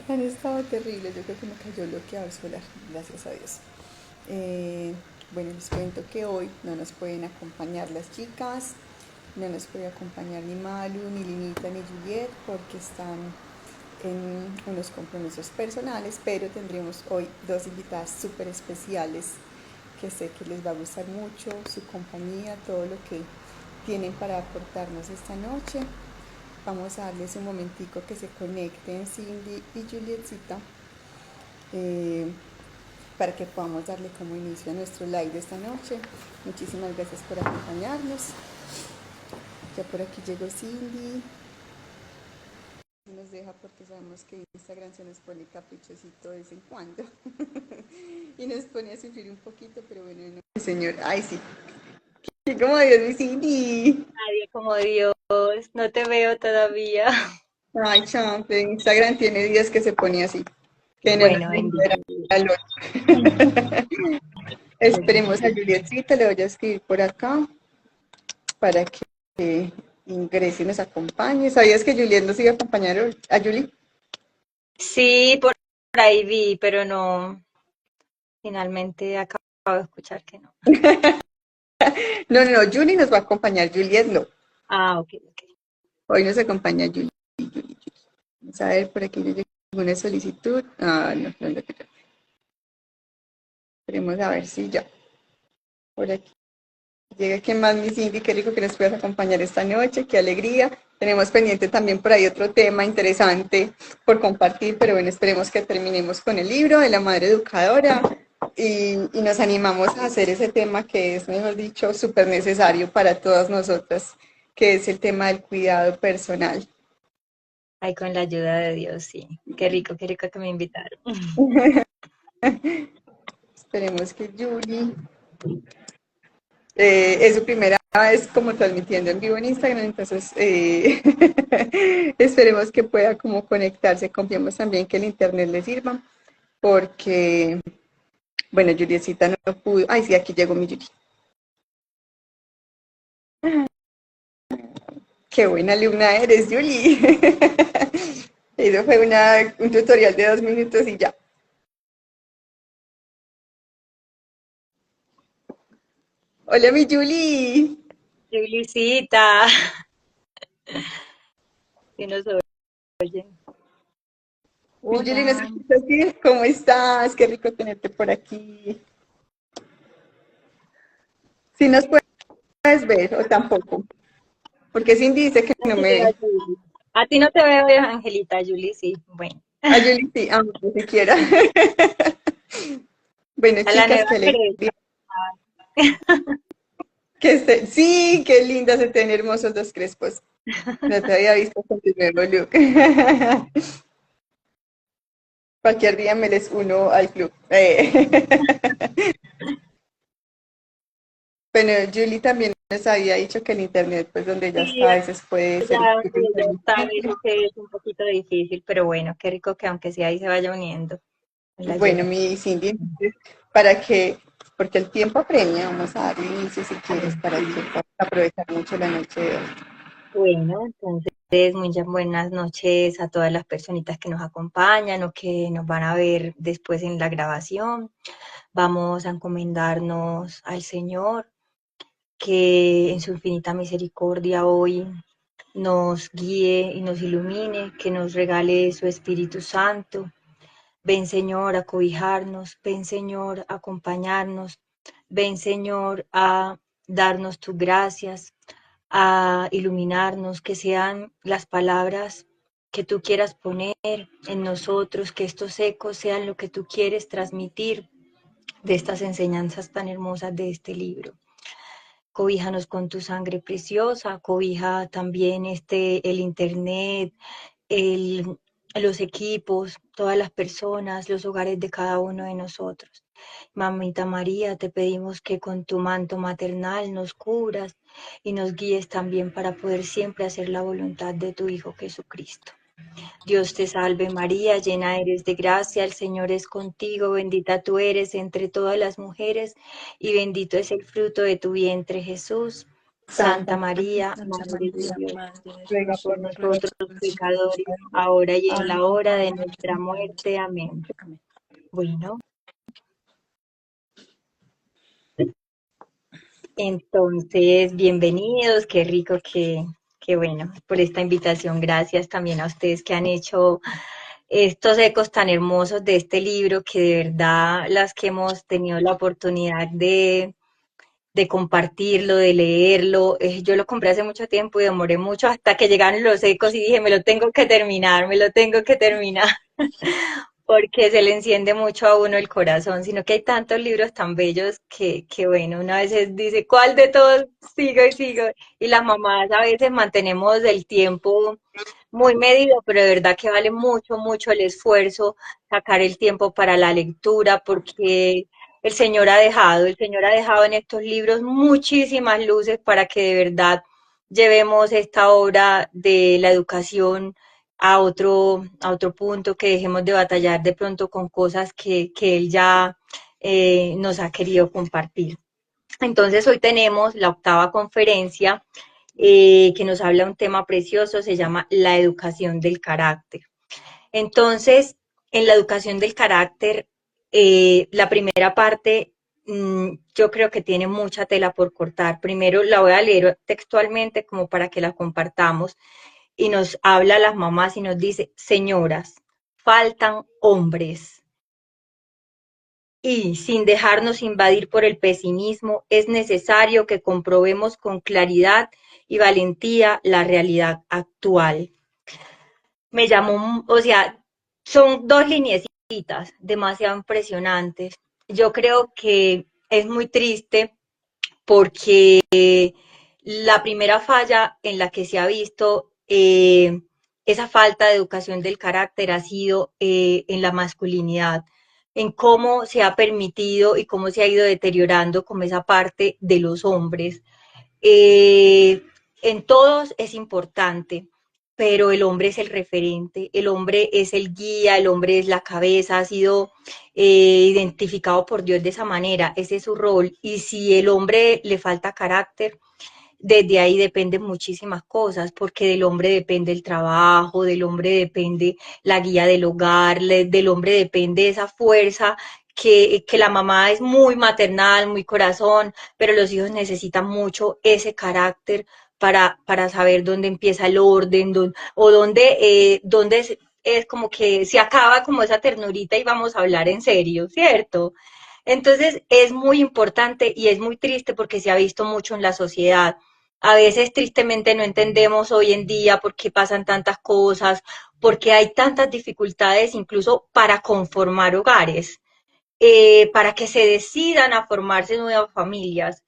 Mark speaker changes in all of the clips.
Speaker 1: Han estado terribles, yo creo que me cayó bloqueador solar, gracias a Dios. Bueno, les cuento que hoy no nos pueden acompañar las chicas, no nos puede acompañar ni Malu, ni Linita, ni Juliet, porque están en unos compromisos personales, pero tendremos hoy dos invitadas súper especiales que sé que les va a gustar mucho, su compañía, todo lo que tienen para aportarnos esta noche. Vamos a darles un momentico que se conecten Cindy y Julietcita eh, para que podamos darle como inicio a nuestro live de esta noche. Muchísimas gracias por acompañarnos. Ya por aquí llegó Cindy. Nos deja porque sabemos que Instagram se nos pone caprichosito de vez en cuando y nos pone a sufrir un poquito, pero bueno, no. Señor, ay sí, y como Dios mi Cindy.
Speaker 2: Nadie como Dios, no te veo todavía.
Speaker 1: Ay, champe, Instagram tiene días que se pone así, que no nos
Speaker 2: Bueno,
Speaker 1: libera
Speaker 2: bendito Dios.
Speaker 1: el otro. Esperemos a Julietcita, le voy a escribir por acá para que ingrese y nos acompañe. ¿Sabías que Juliet nos iba a acompañar a Julie?
Speaker 2: Sí, por ahí vi, pero no, finalmente acabo de escuchar que no.
Speaker 1: No, no, no, Julie nos va a acompañar, Juliet no.
Speaker 2: Ah, ok, ok.
Speaker 1: Hoy nos acompaña Julie. Vamos a ver, por aquí yo llego una solicitud. Ah, no, no, no, no. Esperemos a ver si ya. Por aquí llega quién más, mi Cindy, qué rico que nos puedas acompañar esta noche, qué alegría. Tenemos pendiente también por ahí otro tema interesante por compartir, pero bueno, esperemos que terminemos con el libro de la madre educadora y nos animamos a hacer ese tema que es, mejor dicho, súper necesario para todas nosotras, que es el tema del cuidado personal.
Speaker 2: Ay, con la ayuda de Dios, sí. Qué rico que me invitaron.
Speaker 1: Esperemos que Julie es su primera vez como transmitiendo en vivo en Instagram, entonces esperemos que pueda como conectarse, confiemos también que el internet le sirva, porque, bueno, Juliecita no pudo, ay sí, aquí llegó mi Julie. Qué buena alumna eres, Julie. Eso fue un tutorial de 2 minutos y ya. Hola, mi Julie.
Speaker 2: Julisita, si nos oyen.
Speaker 1: Mi Julie, ¿me
Speaker 2: Hola.
Speaker 1: escuchas bien? ¿Cómo estás? Qué rico tenerte por aquí. Si nos puedes ver o tampoco. Porque Cindy dice que
Speaker 2: No
Speaker 1: no
Speaker 2: te
Speaker 1: me
Speaker 2: veo,
Speaker 1: ve.
Speaker 2: Juli. A ti no te veo, Angelita, Juli, sí. Bueno,
Speaker 1: A Julie sí, ni siquiera. Bueno,
Speaker 2: a la
Speaker 1: chicas,
Speaker 2: nueva
Speaker 1: qué alegría.
Speaker 2: Teresa.
Speaker 1: Sí, qué linda se tienen hermosos dos crespos. No te había visto con tu nuevo look. Cualquier día me les uno al club. Bueno, Julie también nos había dicho que el internet, pues donde ella
Speaker 2: Sí,
Speaker 1: está, a veces puede ser un
Speaker 2: ya
Speaker 1: poquito
Speaker 2: donde ella está, a
Speaker 1: intermitente.
Speaker 2: veces es un poquito difícil, pero bueno, qué rico que aunque sea ahí se vaya uniendo con la
Speaker 1: Bueno,
Speaker 2: ayuda.
Speaker 1: mi Cindy, entonces, para que, porque el tiempo apremia, vamos a darle inicio si quieres, para que puedas aprovechar mucho la noche de hoy.
Speaker 2: Bueno, entonces muchas buenas noches a todas las personitas que nos acompañan o que nos van a ver después en la grabación. Vamos a encomendarnos al Señor, que en su infinita misericordia hoy nos guíe y nos ilumine, que nos regale su Espíritu Santo. Ven Señor a cobijarnos, ven Señor a acompañarnos, ven Señor a darnos tus gracias, a iluminarnos, que sean las palabras que tú quieras poner en nosotros, que estos ecos sean lo que tú quieres transmitir de estas enseñanzas tan hermosas de este libro. Cobíjanos con tu sangre preciosa, cobija también el internet, el, los equipos, todas las personas, los hogares de cada uno de nosotros. Mamita María, te pedimos que con tu manto maternal nos cubras y nos guíes también para poder siempre hacer la voluntad de tu Hijo Jesucristo. Dios te salve María, llena eres de gracia, el Señor es contigo, bendita tú eres entre todas las mujeres y bendito es el fruto de tu vientre Jesús. Santa María, Madre de Dios, ruega por nosotros pecadores, ahora y en la hora de nuestra muerte. Amén. Bueno, entonces, bienvenidos, qué rico que bueno, por esta invitación. Gracias también a ustedes que han hecho estos ecos tan hermosos de este libro, que de verdad las que hemos tenido la oportunidad de compartirlo, de leerlo. Yo lo compré hace mucho tiempo y demoré mucho hasta que llegaron los ecos y dije, me lo tengo que terminar, me lo tengo que terminar, porque se le enciende mucho a uno el corazón, sino que hay tantos libros tan bellos que bueno, una vez dice, ¿cuál de todos sigo y sigo? Y las mamás a veces mantenemos el tiempo muy medido, pero de verdad que vale mucho, mucho el esfuerzo sacar el tiempo para la lectura, porque el Señor ha dejado en estos libros muchísimas luces para que de verdad llevemos esta obra de la educación a otro punto, que dejemos de batallar de pronto con cosas que Él ya nos ha querido compartir. Entonces hoy tenemos la octava conferencia que nos habla de un tema precioso, se llama la educación del carácter. Entonces, en la educación del carácter, la primera parte yo creo que tiene mucha tela por cortar. Primero la voy a leer textualmente como para que la compartamos y nos habla a las mamás y nos dice, señoras, faltan hombres. Y sin dejarnos invadir por el pesimismo, es necesario que comprobemos con claridad y valentía la realidad actual. Me llamó, o sea, son dos lineecitas demasiado impresionantes. Yo creo que es muy triste porque la primera falla en la que se ha visto esa falta de educación del carácter ha sido en la masculinidad, en cómo se ha permitido y cómo se ha ido deteriorando como esa parte de los hombres. Eh, en todos es importante, pero el hombre es el referente, el hombre es el guía, el hombre es la cabeza, ha sido identificado por Dios de esa manera, ese es su rol. Y si el hombre le falta carácter, desde ahí dependen muchísimas cosas, porque del hombre depende el trabajo, del hombre depende la guía del hogar, del hombre depende esa fuerza que la mamá es muy maternal, muy corazón, pero los hijos necesitan mucho ese carácter para saber dónde empieza el orden, o dónde es como que se acaba como esa ternurita y vamos a hablar en serio, ¿cierto? Entonces es muy importante y es muy triste porque se ha visto mucho en la sociedad. A veces tristemente no entendemos hoy en día por qué pasan tantas cosas, por qué hay tantas dificultades incluso para conformar hogares, para que se decidan a formarse nuevas familias,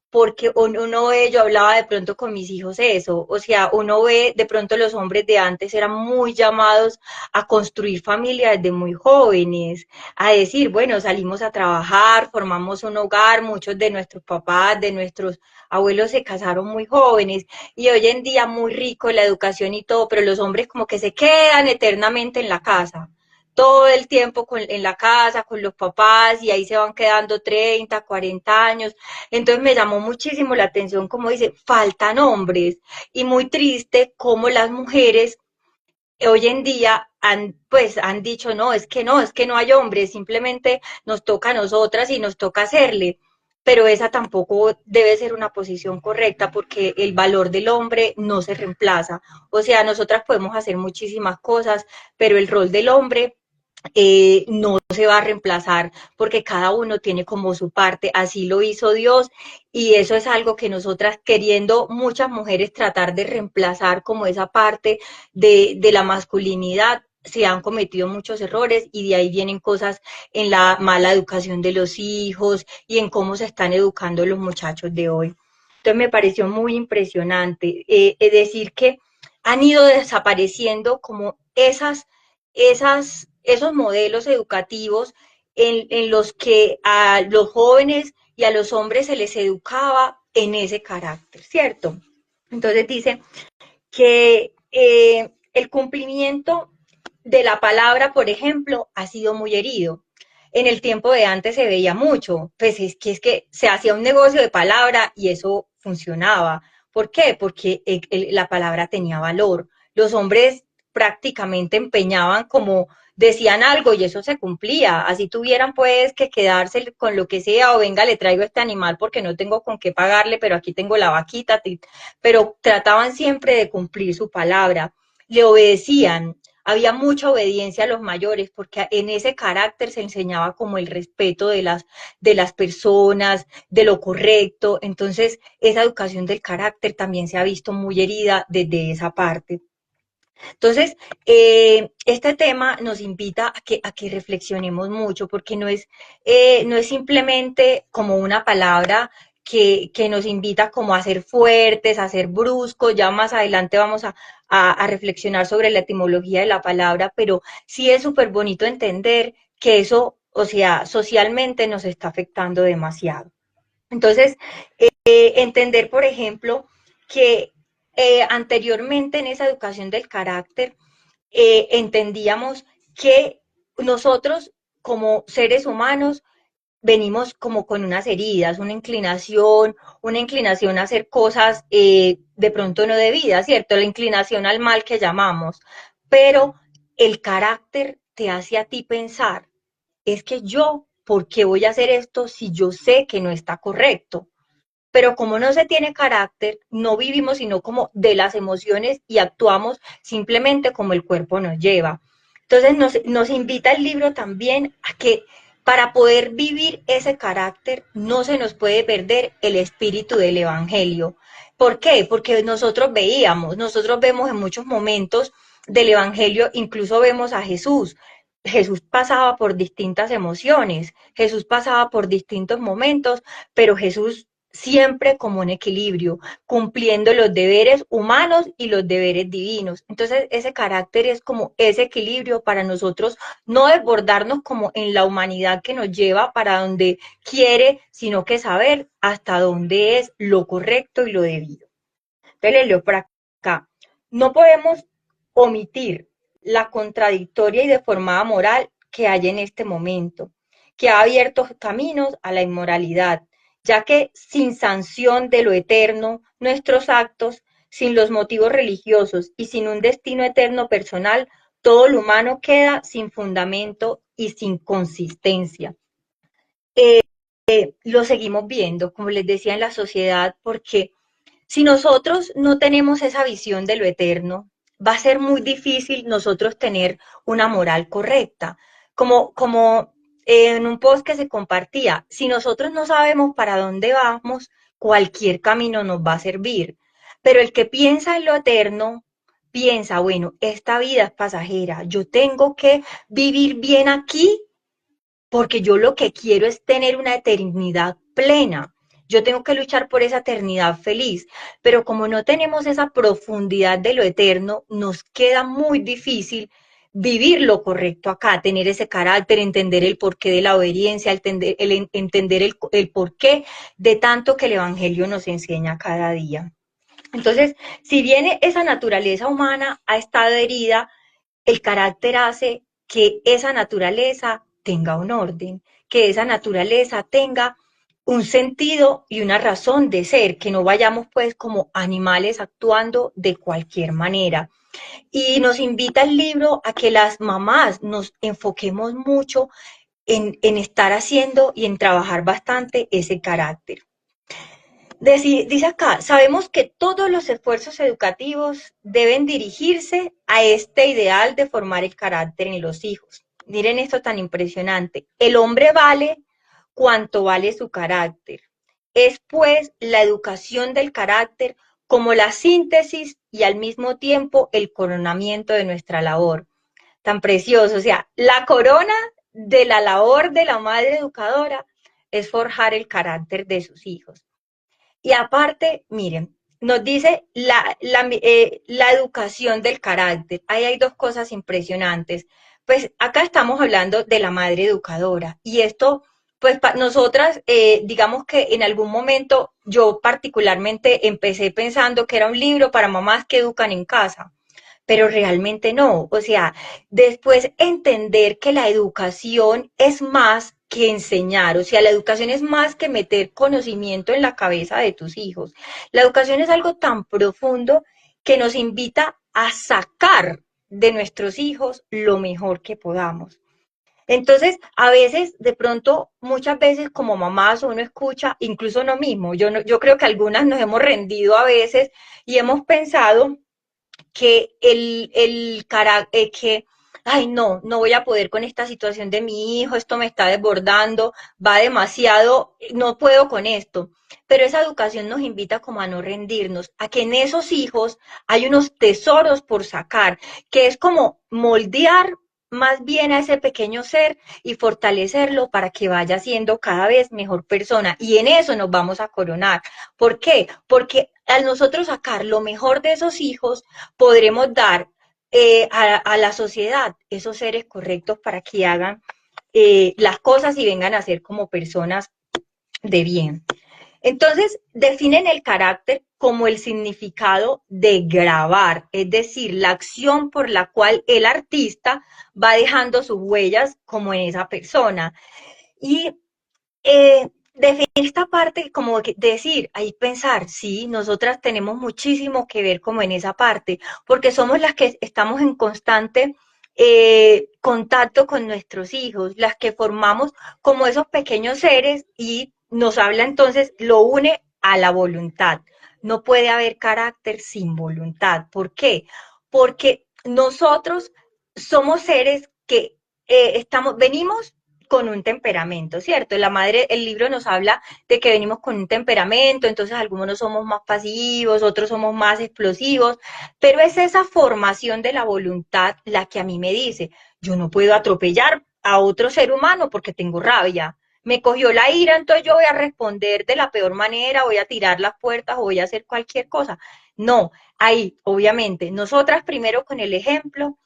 Speaker 2: porque uno ve, yo hablaba de pronto con mis hijos eso, o sea, uno ve de pronto los hombres de antes eran muy llamados a construir familia desde muy jóvenes, a decir, bueno, salimos a trabajar, formamos un hogar, muchos de nuestros papás, de nuestros abuelos se casaron muy jóvenes y hoy en día muy rico la educación y todo, pero los hombres como que se quedan eternamente en la casa todo el tiempo en la casa, con los papás, y ahí se van quedando 30, 40 años. Entonces me llamó muchísimo la atención, como dice, faltan hombres, y muy triste como las mujeres hoy en día han dicho, no, es que no hay hombres, simplemente nos toca a nosotras y nos toca hacerle. Pero esa tampoco debe ser una posición correcta porque el valor del hombre no se reemplaza. O sea, nosotras podemos hacer muchísimas cosas, pero el rol del hombre no se va a reemplazar porque cada uno tiene como su parte, así lo hizo Dios y eso es algo que nosotras queriendo muchas mujeres tratar de reemplazar como esa parte de la masculinidad, se han cometido muchos errores y de ahí vienen cosas en la mala educación de los hijos y en cómo se están educando los muchachos de hoy. Entonces me pareció muy impresionante es decir que han ido desapareciendo como esos modelos educativos en los que a los jóvenes y a los hombres se les educaba en ese carácter, ¿cierto? Entonces dice que el cumplimiento de la palabra, por ejemplo, ha sido muy herido. En el tiempo de antes se veía mucho, pues es que se hacía un negocio de palabra y eso funcionaba. ¿Por qué? Porque la palabra tenía valor. Los hombres prácticamente empeñaban como decían algo y eso se cumplía. Así tuvieran pues que quedarse con lo que sea o venga, le traigo este animal porque no tengo con qué pagarle, pero aquí tengo la vaquita. Pero trataban siempre de cumplir su palabra. Le obedecían. Había mucha obediencia a los mayores porque en ese carácter se enseñaba como el respeto de las personas, de lo correcto. Entonces, esa educación del carácter también se ha visto muy herida desde esa parte. Entonces, este tema nos invita a que reflexionemos mucho, porque no es simplemente como una palabra que nos invita como a ser fuertes, a ser bruscos. Ya más adelante vamos a reflexionar sobre la etimología de la palabra, pero sí es súper bonito entender que eso, o sea, socialmente nos está afectando demasiado. Entonces, entender, por ejemplo, que anteriormente en esa educación del carácter entendíamos que nosotros como seres humanos venimos como con unas heridas, una inclinación a hacer cosas de pronto no debidas, ¿cierto? La inclinación al mal que llamamos, pero el carácter te hace a ti pensar, es que yo, ¿por qué voy a hacer esto si yo sé que no está correcto? Pero como no se tiene carácter, no vivimos sino como de las emociones y actuamos simplemente como el cuerpo nos lleva. Entonces nos invita el libro también a que para poder vivir ese carácter no se nos puede perder el espíritu del evangelio. ¿Por qué? Porque nosotros vemos en muchos momentos del evangelio, incluso vemos a Jesús. Jesús pasaba por distintas emociones, Jesús pasaba por distintos momentos, pero Jesús siempre como un equilibrio, cumpliendo los deberes humanos y los deberes divinos. Entonces, ese carácter es como ese equilibrio para nosotros, no desbordarnos como en la humanidad que nos lleva para donde quiere, sino que saber hasta dónde es lo correcto y lo debido. Entonces, leo por acá. No podemos omitir la contradictoria y deformada moral que hay en este momento, que ha abierto caminos a la inmoralidad, ya que sin sanción de lo eterno, nuestros actos, sin los motivos religiosos y sin un destino eterno personal, todo lo humano queda sin fundamento y sin consistencia. Lo seguimos viendo, como les decía, en la sociedad, porque si nosotros no tenemos esa visión de lo eterno, va a ser muy difícil nosotros tener una moral correcta. Como en un post que se compartía, si nosotros no sabemos para dónde vamos, cualquier camino nos va a servir. Pero el que piensa en lo eterno, piensa, bueno, esta vida es pasajera, yo tengo que vivir bien aquí porque yo lo que quiero es tener una eternidad plena. Yo tengo que luchar por esa eternidad feliz, pero como no tenemos esa profundidad de lo eterno, nos queda muy difícil vivir lo correcto acá, tener ese carácter, entender el porqué de la obediencia, entender el porqué de tanto que el Evangelio nos enseña cada día. Entonces, si bien esa naturaleza humana ha estado herida, el carácter hace que esa naturaleza tenga un orden, que esa naturaleza tenga un sentido y una razón de ser, que no vayamos pues como animales actuando de cualquier manera. Y nos invita el libro a que las mamás nos enfoquemos mucho en estar haciendo y en trabajar bastante ese carácter. Dice acá, sabemos que todos los esfuerzos educativos deben dirigirse a este ideal de formar el carácter en los hijos. Miren esto tan impresionante. El hombre vale cuanto vale su carácter. Es pues la educación del carácter como la síntesis y al mismo tiempo el coronamiento de nuestra labor. Tan precioso, o sea, la corona de la labor de la madre educadora es forjar el carácter de sus hijos. Y aparte, miren, nos dice la educación del carácter. Ahí hay dos cosas impresionantes. Pues acá estamos hablando de la madre educadora y esto, pues nosotras, digamos que en algún momento yo particularmente empecé pensando que era un libro para mamás que educan en casa, pero realmente no. O sea, después entender que la educación es más que enseñar. O sea, la educación es más que meter conocimiento en la cabeza de tus hijos. La educación es algo tan profundo que nos invita a sacar de nuestros hijos lo mejor que podamos. Entonces, a veces, de pronto, muchas veces como mamás uno escucha, incluso uno mismo, yo, no, yo creo que algunas nos hemos rendido a veces y hemos pensado que que, ay, no, no voy a poder con esta situación de mi hijo, esto me está desbordando, va demasiado, no puedo con esto. Pero esa educación nos invita como a no rendirnos, a que en esos hijos hay unos tesoros por sacar, que es como moldear más bien a ese pequeño ser y fortalecerlo para que vaya siendo cada vez mejor persona. Y en eso nos vamos a coronar. ¿Por qué? Porque al nosotros sacar lo mejor de esos hijos, podremos dar a la sociedad esos seres correctos para que hagan las cosas y vengan a ser como personas de bien. Entonces, definen el carácter como el significado de grabar, es decir, la acción por la cual el artista va dejando sus huellas como en esa persona. Y definir esta parte como de decir, ahí pensar, sí, nosotras tenemos muchísimo que ver como en esa parte, porque somos las que estamos en constante contacto con nuestros hijos, las que formamos como esos pequeños seres y nos habla entonces, lo une a la voluntad. No puede haber carácter sin voluntad. ¿Por qué? Porque nosotros somos seres que venimos con un temperamento, ¿cierto? La madre, el libro nos habla de que venimos con un temperamento, entonces algunos somos más pasivos, otros somos más explosivos, pero es esa formación de la voluntad la que a mí me dice, yo no puedo atropellar a otro ser humano porque tengo rabia. Me cogió la ira, entonces yo voy a responder de la peor manera, voy a tirar las puertas o voy a hacer cualquier cosa. No, ahí, obviamente, nosotras primero con el ejemplo,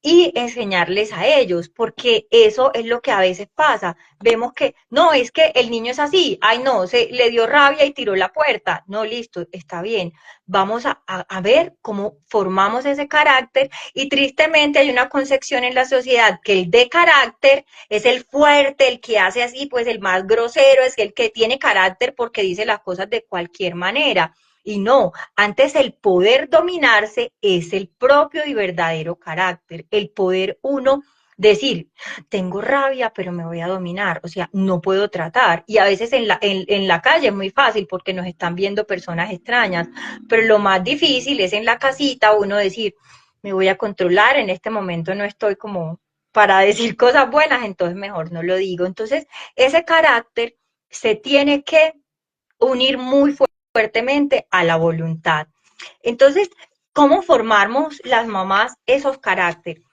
Speaker 2: y enseñarles a ellos, porque eso es lo que a veces pasa. Vemos que, no, es que el niño es así, ay no, se le dio rabia y tiró la puerta. No, listo, está bien. Vamos a ver cómo formamos ese carácter y tristemente hay una concepción en la sociedad que el de carácter es el fuerte, el que hace así, pues el más grosero, es el que tiene carácter porque dice las cosas de cualquier manera. Y no, antes el poder dominarse es el propio y verdadero carácter, el poder uno decir, tengo rabia, pero me voy a dominar, o sea, no puedo tratar. Y a veces en la calle es muy fácil porque nos están viendo personas extrañas, pero lo más difícil es en la casita uno decir, me voy a controlar, en este momento no estoy como para decir cosas buenas, entonces mejor no lo digo. Entonces, ese carácter se tiene que unir muy fuertemente a la voluntad. Entonces, ¿cómo formamos las mamás esos caracteres?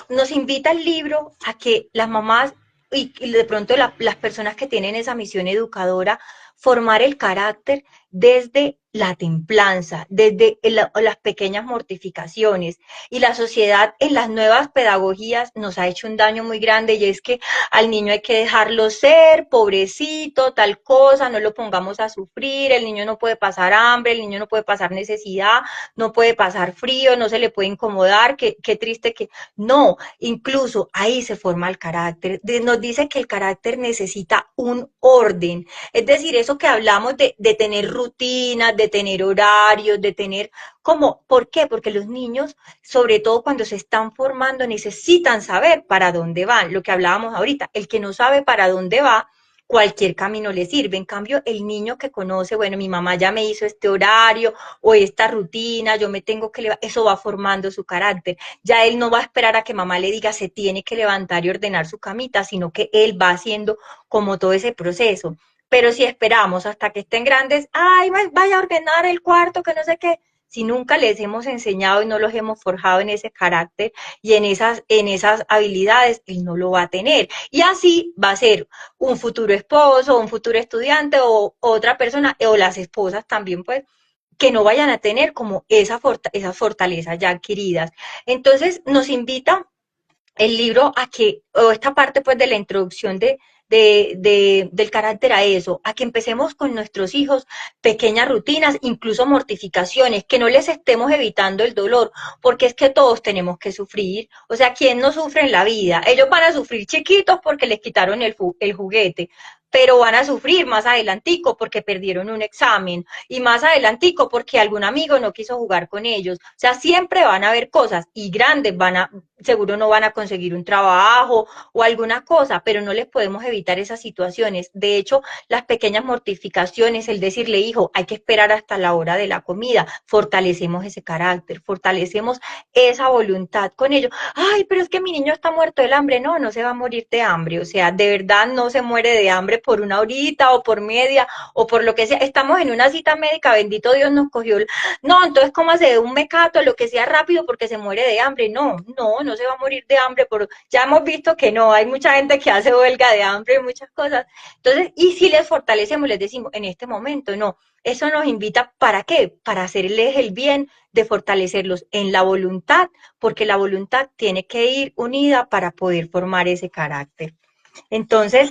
Speaker 2: Nos invita el libro a que las mamás y de pronto las personas que tienen esa misión educadora, formar el carácter desde la templanza, desde las pequeñas mortificaciones. Y la sociedad en las nuevas pedagogías nos ha hecho un daño muy grande y es que al niño hay que dejarlo ser, pobrecito, tal cosa, no lo pongamos a sufrir, el niño no puede pasar hambre, el niño no puede pasar necesidad, no puede pasar frío, no se le puede incomodar, qué triste que... No, incluso ahí se forma el carácter. Nos dice que el carácter necesita un orden, es decir, eso que hablamos de tener rutinas, de tener horarios, de tener como, ¿por qué? Porque los niños, sobre todo cuando se están formando, necesitan saber para dónde van, lo que hablábamos ahorita, el que no sabe para dónde va, cualquier camino le sirve. En cambio, el niño que conoce, bueno, mi mamá ya me hizo este horario o esta rutina, yo me tengo que levantar, eso va formando su carácter. Ya él no va a esperar a que mamá le diga se tiene que levantar y ordenar su camita, sino que él va haciendo como todo ese proceso. Pero si esperamos hasta que estén grandes, ay, vaya a ordenar el cuarto, que no sé qué, si nunca les hemos enseñado y no los hemos forjado en ese carácter y en esas habilidades, él no lo va a tener. Y así va a ser un futuro esposo, un futuro estudiante o otra persona, o las esposas también, pues, que no vayan a tener como esas fortalezas ya adquiridas. Entonces, nos invita el libro a que, o esta parte pues de la introducción del carácter a eso, a que empecemos con nuestros hijos pequeñas rutinas, incluso mortificaciones, que no les estemos evitando el dolor, porque es que todos tenemos que sufrir. O sea, ¿quién no sufre en la vida? Ellos van a sufrir chiquitos porque les quitaron el juguete, pero van a sufrir más adelantico porque perdieron un examen y más adelantico porque algún amigo no quiso jugar con ellos. O sea, siempre van a haber cosas y grandes seguro no van a conseguir un trabajo o alguna cosa, pero no les podemos evitar esas situaciones. De hecho, las pequeñas mortificaciones, el decirle, hijo, hay que esperar hasta la hora de la comida, fortalecemos ese carácter, fortalecemos esa voluntad con ellos. Ay, pero es que mi niño está muerto del hambre. No, no se va a morir de hambre. O sea, de verdad no se muere de hambre por una horita o por media o por lo que sea. Estamos en una cita médica, bendito Dios nos cogió. No, entonces cómase un mecato, lo que sea rápido porque se muere de hambre. No, no, no se va a morir de hambre. Ya hemos visto que no, hay mucha gente que hace huelga de hambre y muchas cosas. Entonces, y si les fortalecemos, les decimos, en este momento no. Eso nos invita, ¿para qué? Para hacerles el bien, de fortalecerlos en la voluntad, porque la voluntad tiene que ir unida para poder formar ese carácter. Entonces,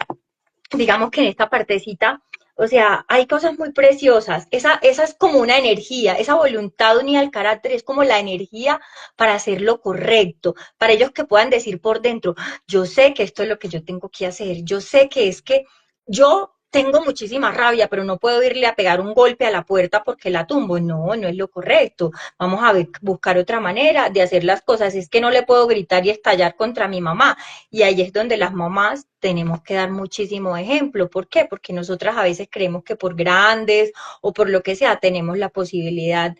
Speaker 2: digamos que en esta partecita, o sea, hay cosas muy preciosas. Esa es como una energía, esa voluntad unida al carácter es como la energía para hacer lo correcto, para ellos que puedan decir por dentro, yo sé que esto es lo que yo tengo que hacer, yo sé que es que yo tengo muchísima rabia, pero no puedo irle a pegar un golpe a la puerta porque la tumbo. No, no es lo correcto. Vamos a buscar otra manera de hacer las cosas. Es que no le puedo gritar y estallar contra mi mamá. Y ahí es donde las mamás tenemos que dar muchísimo ejemplo. ¿Por qué? Porque nosotras a veces creemos que por grandes o por lo que sea tenemos la posibilidad,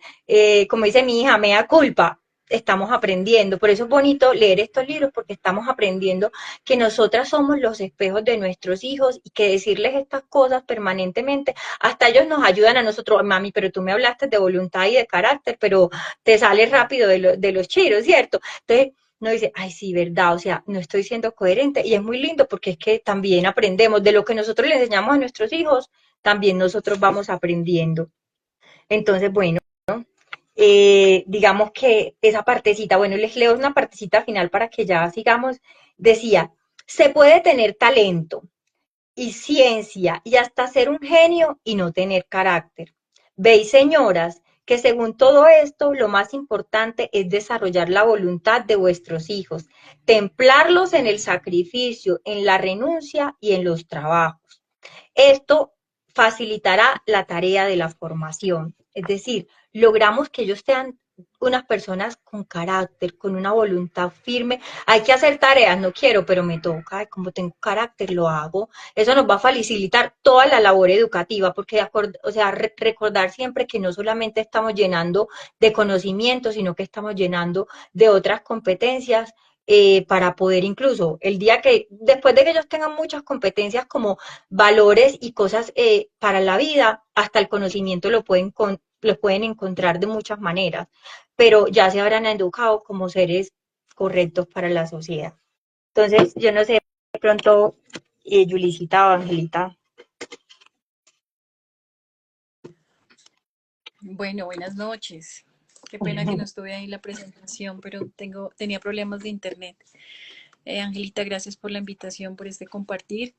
Speaker 2: como dice mi hija, mea culpa, estamos aprendiendo. Por eso es bonito leer estos libros porque estamos aprendiendo que nosotras somos los espejos de nuestros hijos y que decirles estas cosas permanentemente, hasta ellos nos ayudan a nosotros. Mami, pero tú me hablaste de voluntad y de carácter, pero te sales rápido de los chiros, ¿cierto? Entonces, no dice, ay, sí, verdad, o sea, no estoy siendo coherente. Y es muy lindo porque es que también aprendemos de lo que nosotros le enseñamos a nuestros hijos, también nosotros vamos aprendiendo. Entonces, bueno, digamos que esa partecita, bueno, les leo una partecita final para que ya sigamos, decía, se puede tener talento y ciencia y hasta ser un genio y no tener carácter. Veis, señoras, que según todo esto, lo más importante es desarrollar la voluntad de vuestros hijos, templarlos en el sacrificio, en la renuncia y en los trabajos. Esto facilitará la tarea de la formación, es decir, logramos que ellos sean unas personas con carácter, con una voluntad firme. Hay que hacer tareas, no quiero, pero me toca, como tengo carácter, lo hago. Eso nos va a facilitar toda la labor educativa, porque, o sea, recordar siempre que no solamente estamos llenando de conocimiento, sino que estamos llenando de otras competencias para poder incluso el día que, después de que ellos tengan muchas competencias como valores y cosas para la vida, hasta el conocimiento lo pueden encontrar de muchas maneras, pero ya se habrán educado como seres correctos para la sociedad. Entonces, yo no sé, de pronto, Yulicita o Angelita.
Speaker 3: Bueno, buenas noches. Qué pena que no estuve ahí en la presentación, pero tenía problemas de internet. Angelita, gracias por la invitación, por este compartir.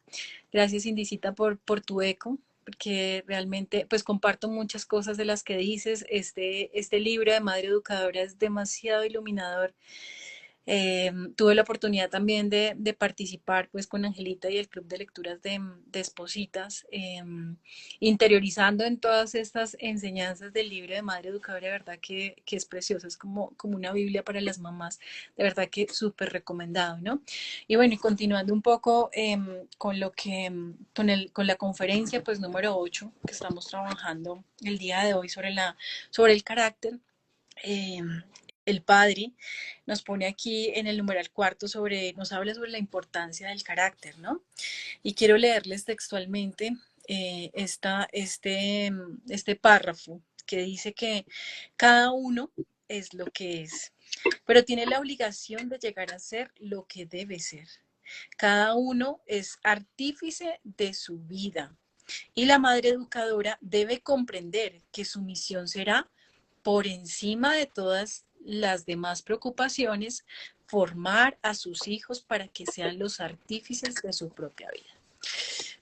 Speaker 3: Gracias, Indicita, por tu eco, porque realmente pues comparto muchas cosas de las que dices. Este libro de Madre Educadora es demasiado iluminador. Tuve la oportunidad también de participar pues con Angelita y el Club de Lecturas de Espositas, interiorizando en todas estas enseñanzas del libro de Madre Educadora, de verdad que es precioso, es como una Biblia para las mamás, de verdad que súper recomendado, ¿no? Y bueno, y continuando un poco con lo que, con la conferencia pues número 8 que estamos trabajando el día de hoy sobre el carácter. Eh, el padre nos pone aquí en el numeral cuarto nos habla sobre la importancia del carácter, ¿no? Y quiero leerles textualmente este párrafo que dice que cada uno es lo que es, pero tiene la obligación de llegar a ser lo que debe ser. Cada uno es artífice de su vida y la madre educadora debe comprender que su misión será, por encima de todas las demás preocupaciones, formar a sus hijos para que sean los artífices de su propia vida.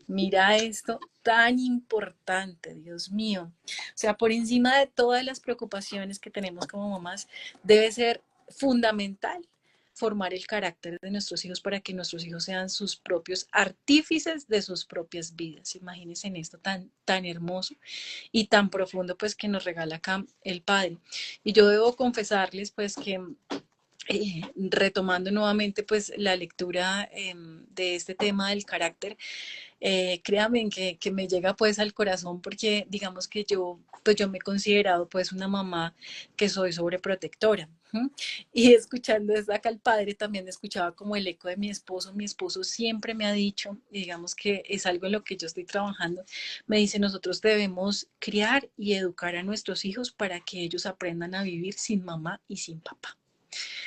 Speaker 3: Mira esto tan importante, Dios mío. O sea, por encima de todas las preocupaciones que tenemos como mamás, debe ser fundamental formar el carácter de nuestros hijos para que nuestros hijos sean sus propios artífices de sus propias vidas. Imagínense en esto tan hermoso y tan profundo pues que nos regala acá el Padre. Y yo debo confesarles pues que retomando nuevamente pues la lectura de este tema del carácter, créanme que me llega pues al corazón porque digamos que pues yo me he considerado pues una mamá que soy sobreprotectora. ¿Mm? Y escuchando desde acá al padre también escuchaba como el eco de mi esposo siempre me ha dicho, y digamos que es algo en lo que yo estoy trabajando, me dice nosotros debemos criar y educar a nuestros hijos para que ellos aprendan a vivir sin mamá y sin papá.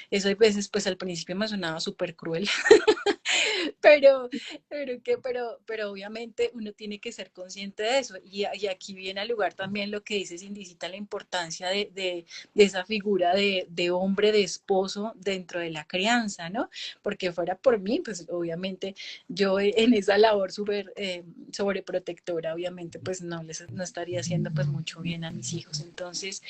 Speaker 3: Eso a veces pues al principio me sonaba súper cruel, pero, pero obviamente uno tiene que ser consciente de eso. Y aquí viene al lugar también lo que dice Cindicita, la importancia de esa figura de hombre, de esposo dentro de la crianza, ¿no? Porque fuera por mí, pues obviamente yo en esa labor súper sobreprotectora, obviamente pues no estaría haciendo pues mucho bien a mis hijos. Entonces,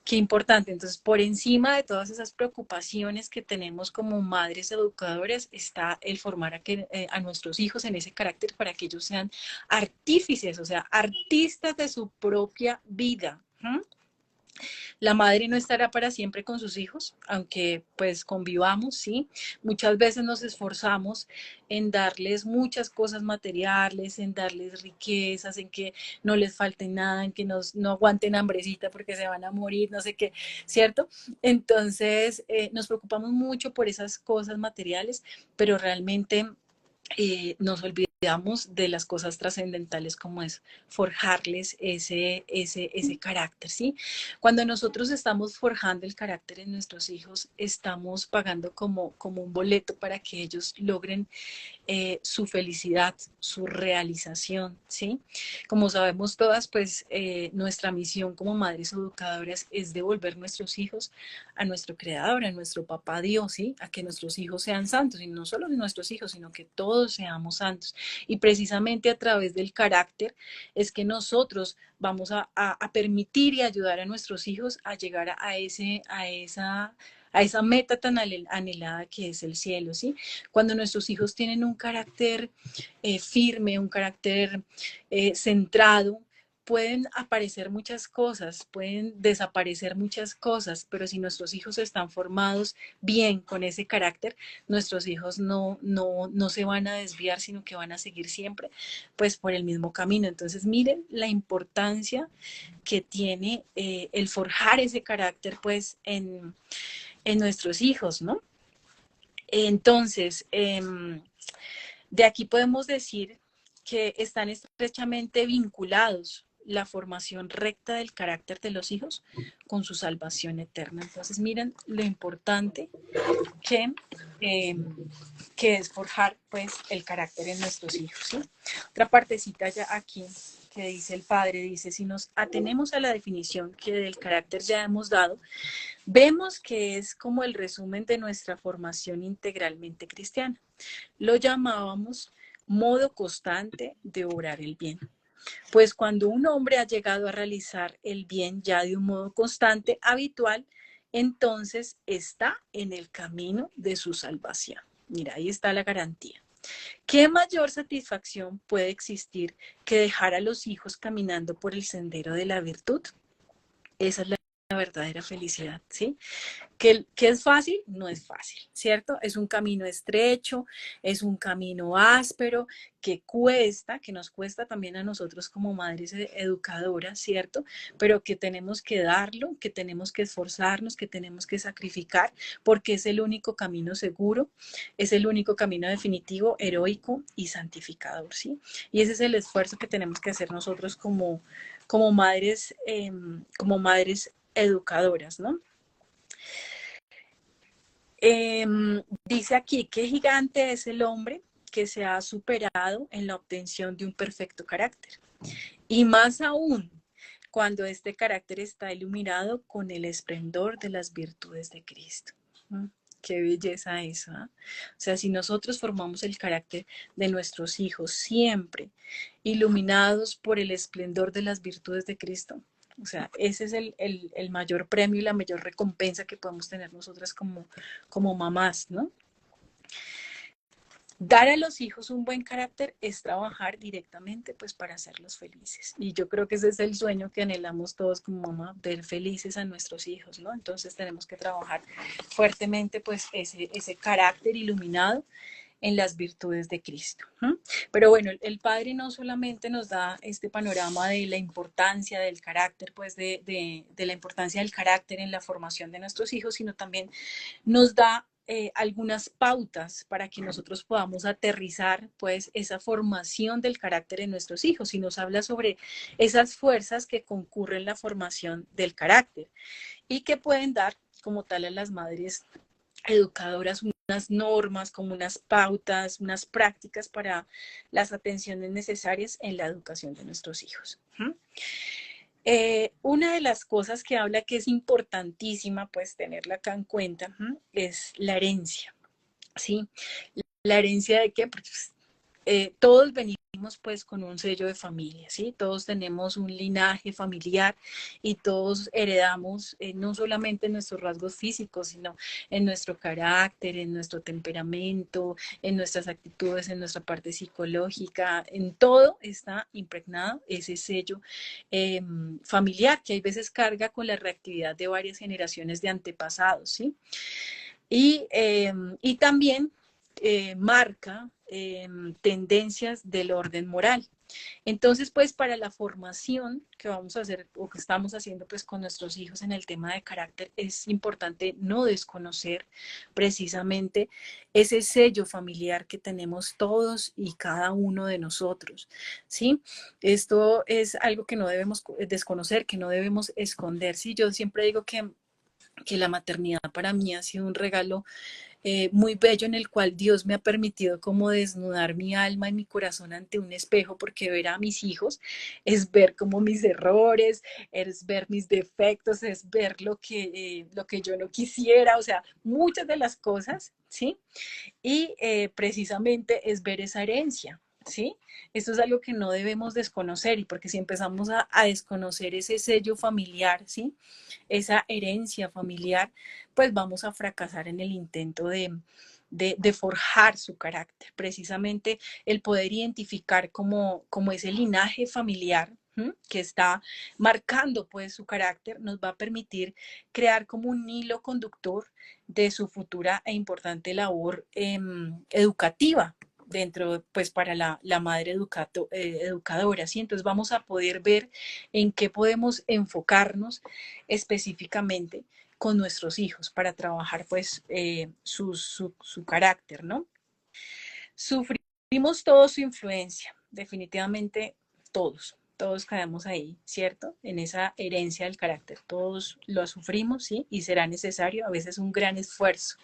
Speaker 3: qué importante. Entonces, por encima de todas esas preocupaciones que tenemos como madres educadoras, está el formar a nuestros hijos en ese carácter para que ellos sean artífices, o sea, artistas de su propia vida. ¿Mm? La madre no estará para siempre con sus hijos, aunque pues convivamos, ¿sí? Muchas veces nos esforzamos en darles muchas cosas materiales, en darles riquezas, en que no les falte nada, en que no aguanten hambrecita porque se van a morir, no sé qué, ¿cierto? Entonces, nos preocupamos mucho por esas cosas materiales, pero realmente nos olvidamos de las cosas trascendentales como es forjarles ese carácter, ¿sí? Cuando nosotros estamos forjando el carácter en nuestros hijos, estamos pagando como un boleto para que ellos logren su felicidad, su realización, ¿sí? Como sabemos todas, pues nuestra misión como madres educadoras es devolver nuestros hijos a nuestro creador, a nuestro papá Dios, ¿sí? A que nuestros hijos sean santos, y no solo nuestros hijos, sino que todos seamos santos. Y precisamente a través del carácter es que nosotros vamos a permitir y ayudar a nuestros hijos a llegar a esa meta tan anhelada que es el cielo, ¿sí? Cuando nuestros hijos tienen un carácter firme, un carácter centrado, pueden aparecer muchas cosas, pueden desaparecer muchas cosas, pero si nuestros hijos están formados bien con ese carácter, nuestros hijos no se van a desviar, sino que van a seguir siempre pues por el mismo camino. Entonces miren la importancia que tiene el forjar ese carácter pues en nuestros hijos, ¿no? Entonces, de aquí podemos decir que están estrechamente vinculados la formación recta del carácter de los hijos con su salvación eterna. Entonces, miren lo importante que, eh, que es forjar pues el carácter en nuestros hijos, ¿sí? Otra partecita ya aquí que dice el padre, dice, si nos atenemos a la definición que del carácter ya hemos dado, vemos que es como el resumen de nuestra formación integralmente cristiana. Lo llamábamos modo constante de obrar el bien. Pues cuando un hombre ha llegado a realizar el bien ya de un modo constante, habitual, entonces está en el camino de su salvación. Mira, ahí está la garantía. ¿Qué mayor satisfacción puede existir que dejar a los hijos caminando por el sendero de la virtud? Esa es la verdadera felicidad, ¿sí? ¿Que es fácil? No es fácil, ¿cierto? Es un camino estrecho, es un camino áspero, que cuesta, que nos cuesta también a nosotros como madres educadoras, ¿cierto? Pero que tenemos que darlo, que tenemos que esforzarnos, que tenemos que sacrificar, porque es el único camino seguro, es el único camino definitivo, heroico y santificador, ¿sí? Y ese es el esfuerzo que tenemos que hacer nosotros como madres educadoras, ¿no? Dice aquí, qué gigante es el hombre que se ha superado en la obtención de un perfecto carácter. Y más aún, cuando este carácter está iluminado con el esplendor de las virtudes de Cristo. ¿Mm? qué belleza eso, ¿ah? O sea, si nosotros formamos el carácter de nuestros hijos siempre iluminados por el esplendor de las virtudes de Cristo, o sea, ese es el mayor premio y la mayor recompensa que podemos tener nosotras como mamás, ¿no? Dar a los hijos un buen carácter es trabajar directamente pues para hacerlos felices. Y yo creo que ese es el sueño que anhelamos todos como mamá, ver felices a nuestros hijos, ¿no? Entonces tenemos que trabajar fuertemente pues ese carácter iluminado en las virtudes de Cristo. ¿Mm? Pero bueno, el Padre no solamente nos da este panorama de la importancia del carácter, pues de la importancia del carácter en la formación de nuestros hijos, sino también nos da algunas pautas para que nosotros podamos aterrizar pues esa formación del carácter en nuestros hijos y nos habla sobre esas fuerzas que concurren en la formación del carácter y que pueden dar como tal a las madres educadoras unas normas, como unas pautas, unas prácticas para las atenciones necesarias en la educación de nuestros hijos. ¿Mm? Una de las cosas que habla que es importantísima, pues tenerla acá en cuenta, es la herencia, ¿sí? ¿La herencia de qué? Porque pues, todos venimos pues con un sello de familia, ¿sí? Todos tenemos un linaje familiar y todos heredamos no solamente en nuestros rasgos físicos, sino en nuestro carácter, en nuestro temperamento, en nuestras actitudes, en nuestra parte psicológica, en todo está impregnado ese sello familiar que hay veces carga con la reactividad de varias generaciones de antepasados, ¿sí? Y también marca tendencias del orden moral. Entonces, pues para la formación que vamos a hacer o que estamos haciendo pues con nuestros hijos en el tema de carácter, es importante no desconocer precisamente ese sello familiar que tenemos todos y cada uno de nosotros, ¿sí? Esto es algo que no debemos desconocer, que no debemos esconder, ¿sí? Yo siempre digo que la maternidad para mí ha sido un regalo muy bello en el cual Dios me ha permitido como desnudar mi alma y mi corazón ante un espejo, porque ver a mis hijos es ver como mis errores, es ver mis defectos, es ver lo que yo no quisiera, o sea, muchas de las cosas, ¿sí? Y precisamente es ver esa herencia, ¿sí? Esto es algo que no debemos desconocer y porque si empezamos a desconocer ese sello familiar, ¿sí? Esa herencia familiar, pues vamos a fracasar en el intento de forjar su carácter. Precisamente el poder identificar como ese linaje familiar, ¿m? Que está marcando pues su carácter, nos va a permitir crear como un hilo conductor de su futura e importante labor educativa dentro, pues para la madre educadora, ¿sí? Entonces vamos a poder ver en qué podemos enfocarnos específicamente con nuestros hijos para trabajar pues su carácter, ¿no? Sufrimos todos su influencia, definitivamente todos caemos ahí, ¿cierto? En esa herencia del carácter, todos lo sufrimos, ¿sí? Y será necesario a veces un gran esfuerzo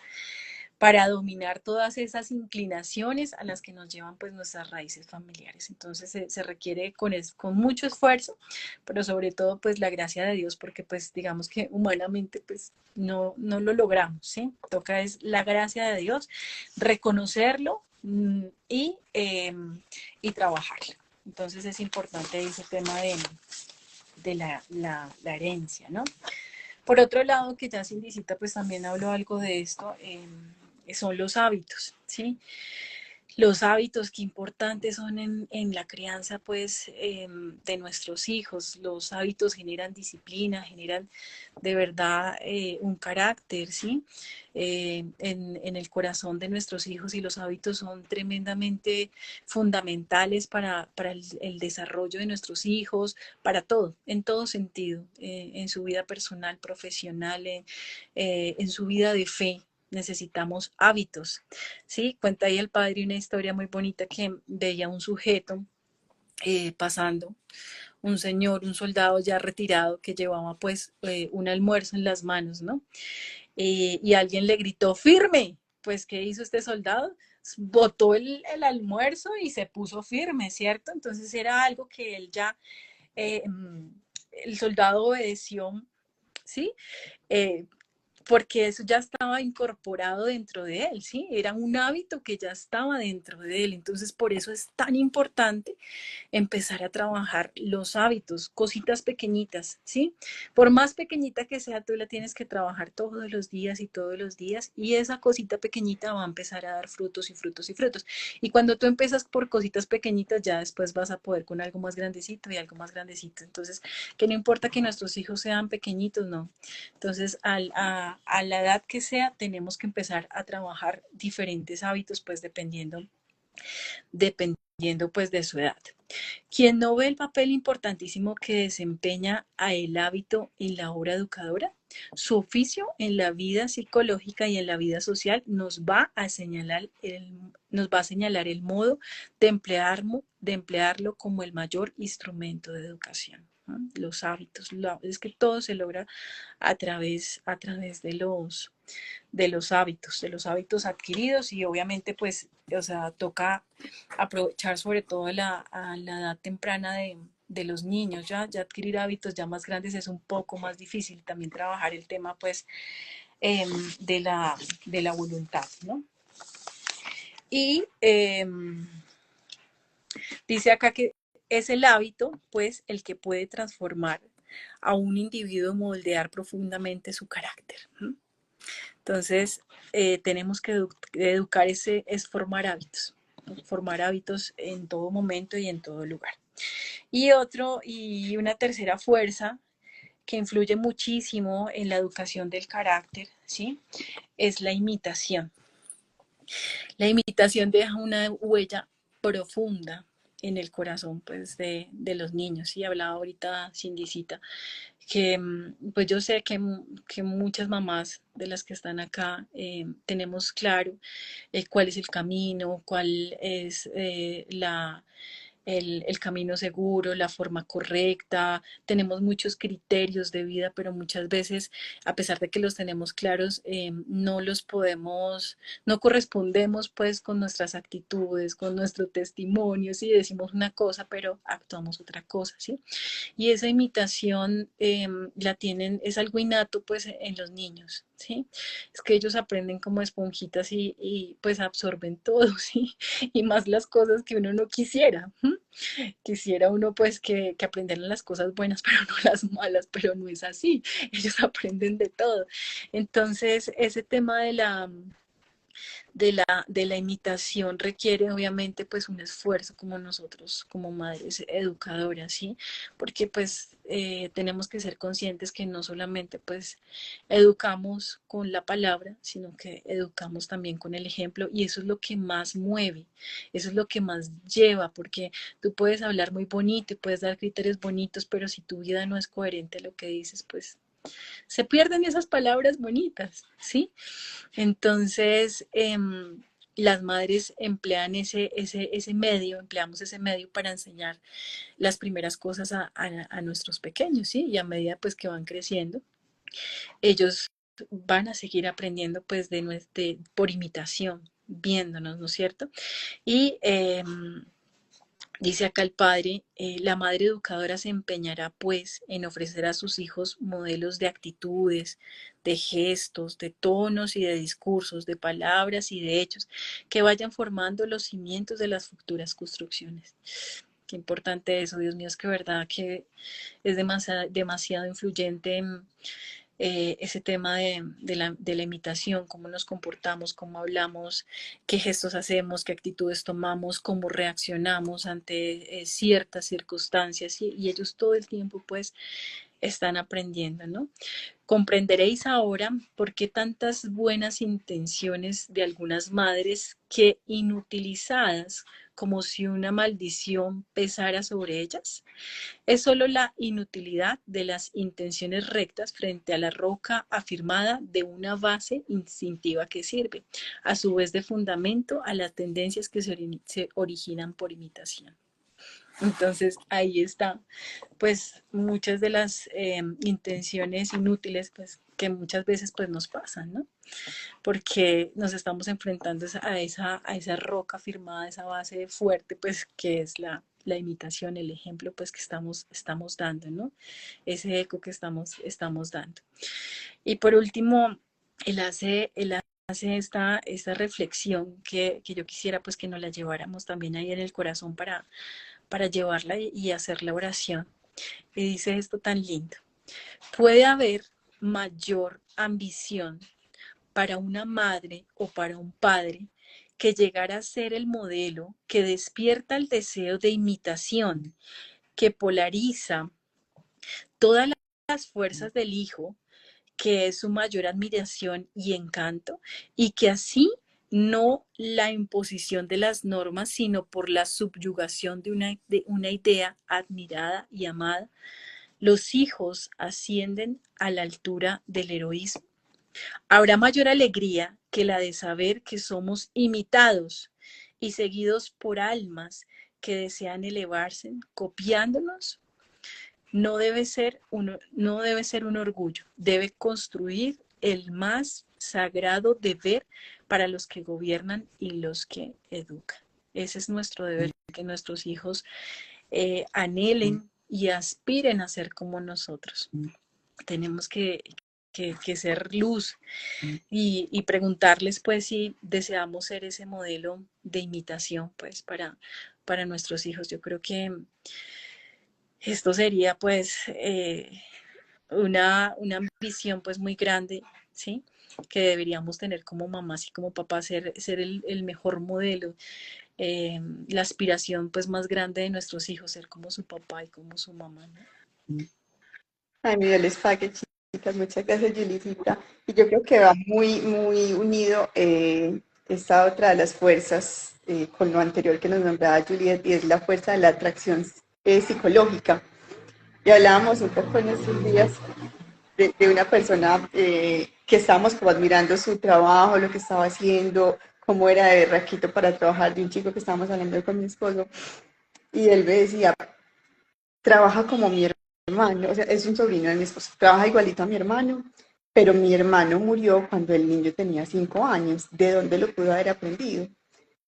Speaker 3: para dominar todas esas inclinaciones a las que nos llevan pues nuestras raíces familiares. Entonces se requiere con mucho esfuerzo, pero sobre todo pues la gracia de Dios, porque pues digamos que humanamente pues no lo logramos, ¿sí? Toca es la gracia de Dios, reconocerlo y trabajarlo. Entonces es importante ese tema de la herencia, ¿no? Por otro lado, que ya Cindicita pues también habló algo de esto, son los hábitos, ¿sí? Los hábitos que importantes son en la crianza pues de nuestros hijos. Los hábitos generan disciplina, generan de verdad un carácter, ¿sí? En el corazón de nuestros hijos y los hábitos son tremendamente fundamentales para el desarrollo de nuestros hijos, para todo, en todo sentido, en su vida personal, profesional, en su vida de fe. Necesitamos hábitos, ¿sí? Cuenta ahí el padre una historia muy bonita que veía un sujeto pasando, un señor, un soldado ya retirado que llevaba pues un almuerzo en las manos, ¿no? Y alguien le gritó, firme, pues ¿qué hizo este soldado? Botó el almuerzo y se puso firme, ¿cierto? Entonces era algo que él ya, eh, el soldado obedeció, ¿sí? Eh, porque eso ya estaba incorporado dentro de él, ¿sí? Era un hábito que ya estaba dentro de él. Entonces, por eso es tan importante empezar a trabajar los hábitos, cositas pequeñitas, ¿sí? Por más pequeñita que sea, tú la tienes que trabajar todos los días y todos los días, y esa cosita pequeñita va a empezar a dar frutos y frutos y frutos. Y cuando tú empiezas por cositas pequeñitas, ya después vas a poder con algo más grandecito y algo más grandecito. Entonces, que no importa que nuestros hijos sean pequeñitos, no. Entonces, a la edad que sea, tenemos que empezar a trabajar diferentes hábitos, pues dependiendo pues de su edad. Quien no ve el papel importantísimo que desempeña a el hábito en la obra educadora, su oficio en la vida psicológica y en la vida social nos va a señalar el modo de emplearlo como el mayor instrumento de educación. ¿No? Los hábitos, es que todo se logra a través de los hábitos adquiridos y obviamente pues, o sea, toca aprovechar sobre todo a la edad temprana de los niños, ya adquirir hábitos ya más grandes es un poco más difícil, también trabajar el tema pues eh, de la voluntad, ¿no? Y dice acá que es el hábito pues el que puede transformar a un individuo, moldear profundamente su carácter. ¿No? Entonces, tenemos que educar, es formar hábitos, ¿no? Formar hábitos en todo momento y en todo lugar. Y una tercera fuerza que influye muchísimo en la educación del carácter, ¿sí? Es la imitación. La imitación deja una huella profunda en el corazón pues, de los niños. Y hablaba ahorita Cindicita que pues yo sé que muchas mamás de las que están acá tenemos claro cuál es el camino, cuál es el camino seguro, la forma correcta, tenemos muchos criterios de vida, pero muchas veces, a pesar de que los tenemos claros, no los podemos, no correspondemos pues con nuestras actitudes, con nuestro testimonio, si decimos una cosa, pero actuamos otra cosa, ¿sí? Y esa imitación la tienen, es algo innato pues en los niños, ¿sí? Es que ellos aprenden como esponjitas y pues absorben todo, ¿sí? Y más las cosas que uno no quisiera. ¿Mm? Quisiera uno pues que aprendieran las cosas buenas, pero no las malas, pero no es así. Ellos aprenden de todo. Entonces, ese tema de la imitación requiere obviamente pues un esfuerzo como nosotros, como madres educadoras, ¿sí? Porque pues tenemos que ser conscientes que no solamente pues educamos con la palabra, sino que educamos también con el ejemplo y eso es lo que más mueve, eso es lo que más lleva, porque tú puedes hablar muy bonito y puedes dar criterios bonitos, pero si tu vida no es coherente a lo que dices, pues se pierden esas palabras bonitas, ¿sí? Entonces, las madres emplean ese medio, empleamos ese medio para enseñar las primeras cosas a nuestros pequeños, ¿sí? Y a medida pues que van creciendo, ellos van a seguir aprendiendo pues por imitación, viéndonos, ¿no es cierto? Y dice acá el padre, la madre educadora se empeñará pues en ofrecer a sus hijos modelos de actitudes, de gestos, de tonos y de discursos, de palabras y de hechos que vayan formando los cimientos de las futuras construcciones. Qué importante eso, Dios mío, es que verdad que es demasiado influyente ese tema de la imitación, cómo nos comportamos, cómo hablamos, qué gestos hacemos, qué actitudes tomamos, cómo reaccionamos ante ciertas circunstancias y ellos todo el tiempo pues están aprendiendo, ¿no? Comprenderéis ahora por qué tantas buenas intenciones de algunas madres que inutilizadas como si una maldición pesara sobre ellas. Es solo la inutilidad de las intenciones rectas frente a la roca afirmada de una base instintiva que sirve, a su vez de fundamento a las tendencias que se originan por imitación. Entonces ahí está, pues muchas de las intenciones inútiles, pues que muchas veces pues nos pasan, ¿no? Porque nos estamos enfrentando a esa roca firmada, a esa base fuerte, pues que es la imitación, el ejemplo, pues que estamos dando, ¿no? Ese eco que estamos dando. Y por último, él hace esta reflexión que yo quisiera pues que nos la lleváramos también ahí en el corazón para llevarla y hacer la oración. Y dice esto tan lindo. Puede haber mayor ambición para una madre o para un padre que llegar a ser el modelo que despierta el deseo de imitación, que polariza todas las fuerzas del hijo, que es su mayor admiración y encanto, y que así no la imposición de las normas, sino por la subyugación de una idea admirada y amada, los hijos ascienden a la altura del heroísmo. Habrá mayor alegría que la de saber que somos imitados y seguidos por almas que desean elevarse, copiándonos. No debe ser un orgullo, debe construir el más sagrado deber para los que gobiernan y los que educan. Ese es nuestro deber, que nuestros hijos anhelen y aspiren a ser como nosotros. Tenemos que ser luz y preguntarles pues si deseamos ser ese modelo de imitación pues para nuestros hijos. Yo creo que esto sería pues una ambición pues muy grande, ¿sí? Que deberíamos tener como mamás y como papás, ser el mejor modelo, la aspiración pues más grande de nuestros hijos, ser como su papá y como su mamá, ¿no?
Speaker 1: Ay, mi Dios les pague, chicas. Muchas gracias, Julicita. Y yo creo que va muy, muy unido esta otra de las fuerzas con lo anterior que nos nombraba Juliet, y es la fuerza de la atracción psicológica. Y hablábamos un poco en estos días de una persona que estábamos como admirando su trabajo, lo que estaba haciendo, cómo era de raquito para trabajar, de un chico que estábamos hablando con mi esposo. Y él me decía, trabaja como mi hermano, o sea, es un sobrino de mi esposo, trabaja igualito a mi hermano, pero mi hermano murió cuando el niño tenía 5 años. ¿De dónde lo pudo haber aprendido?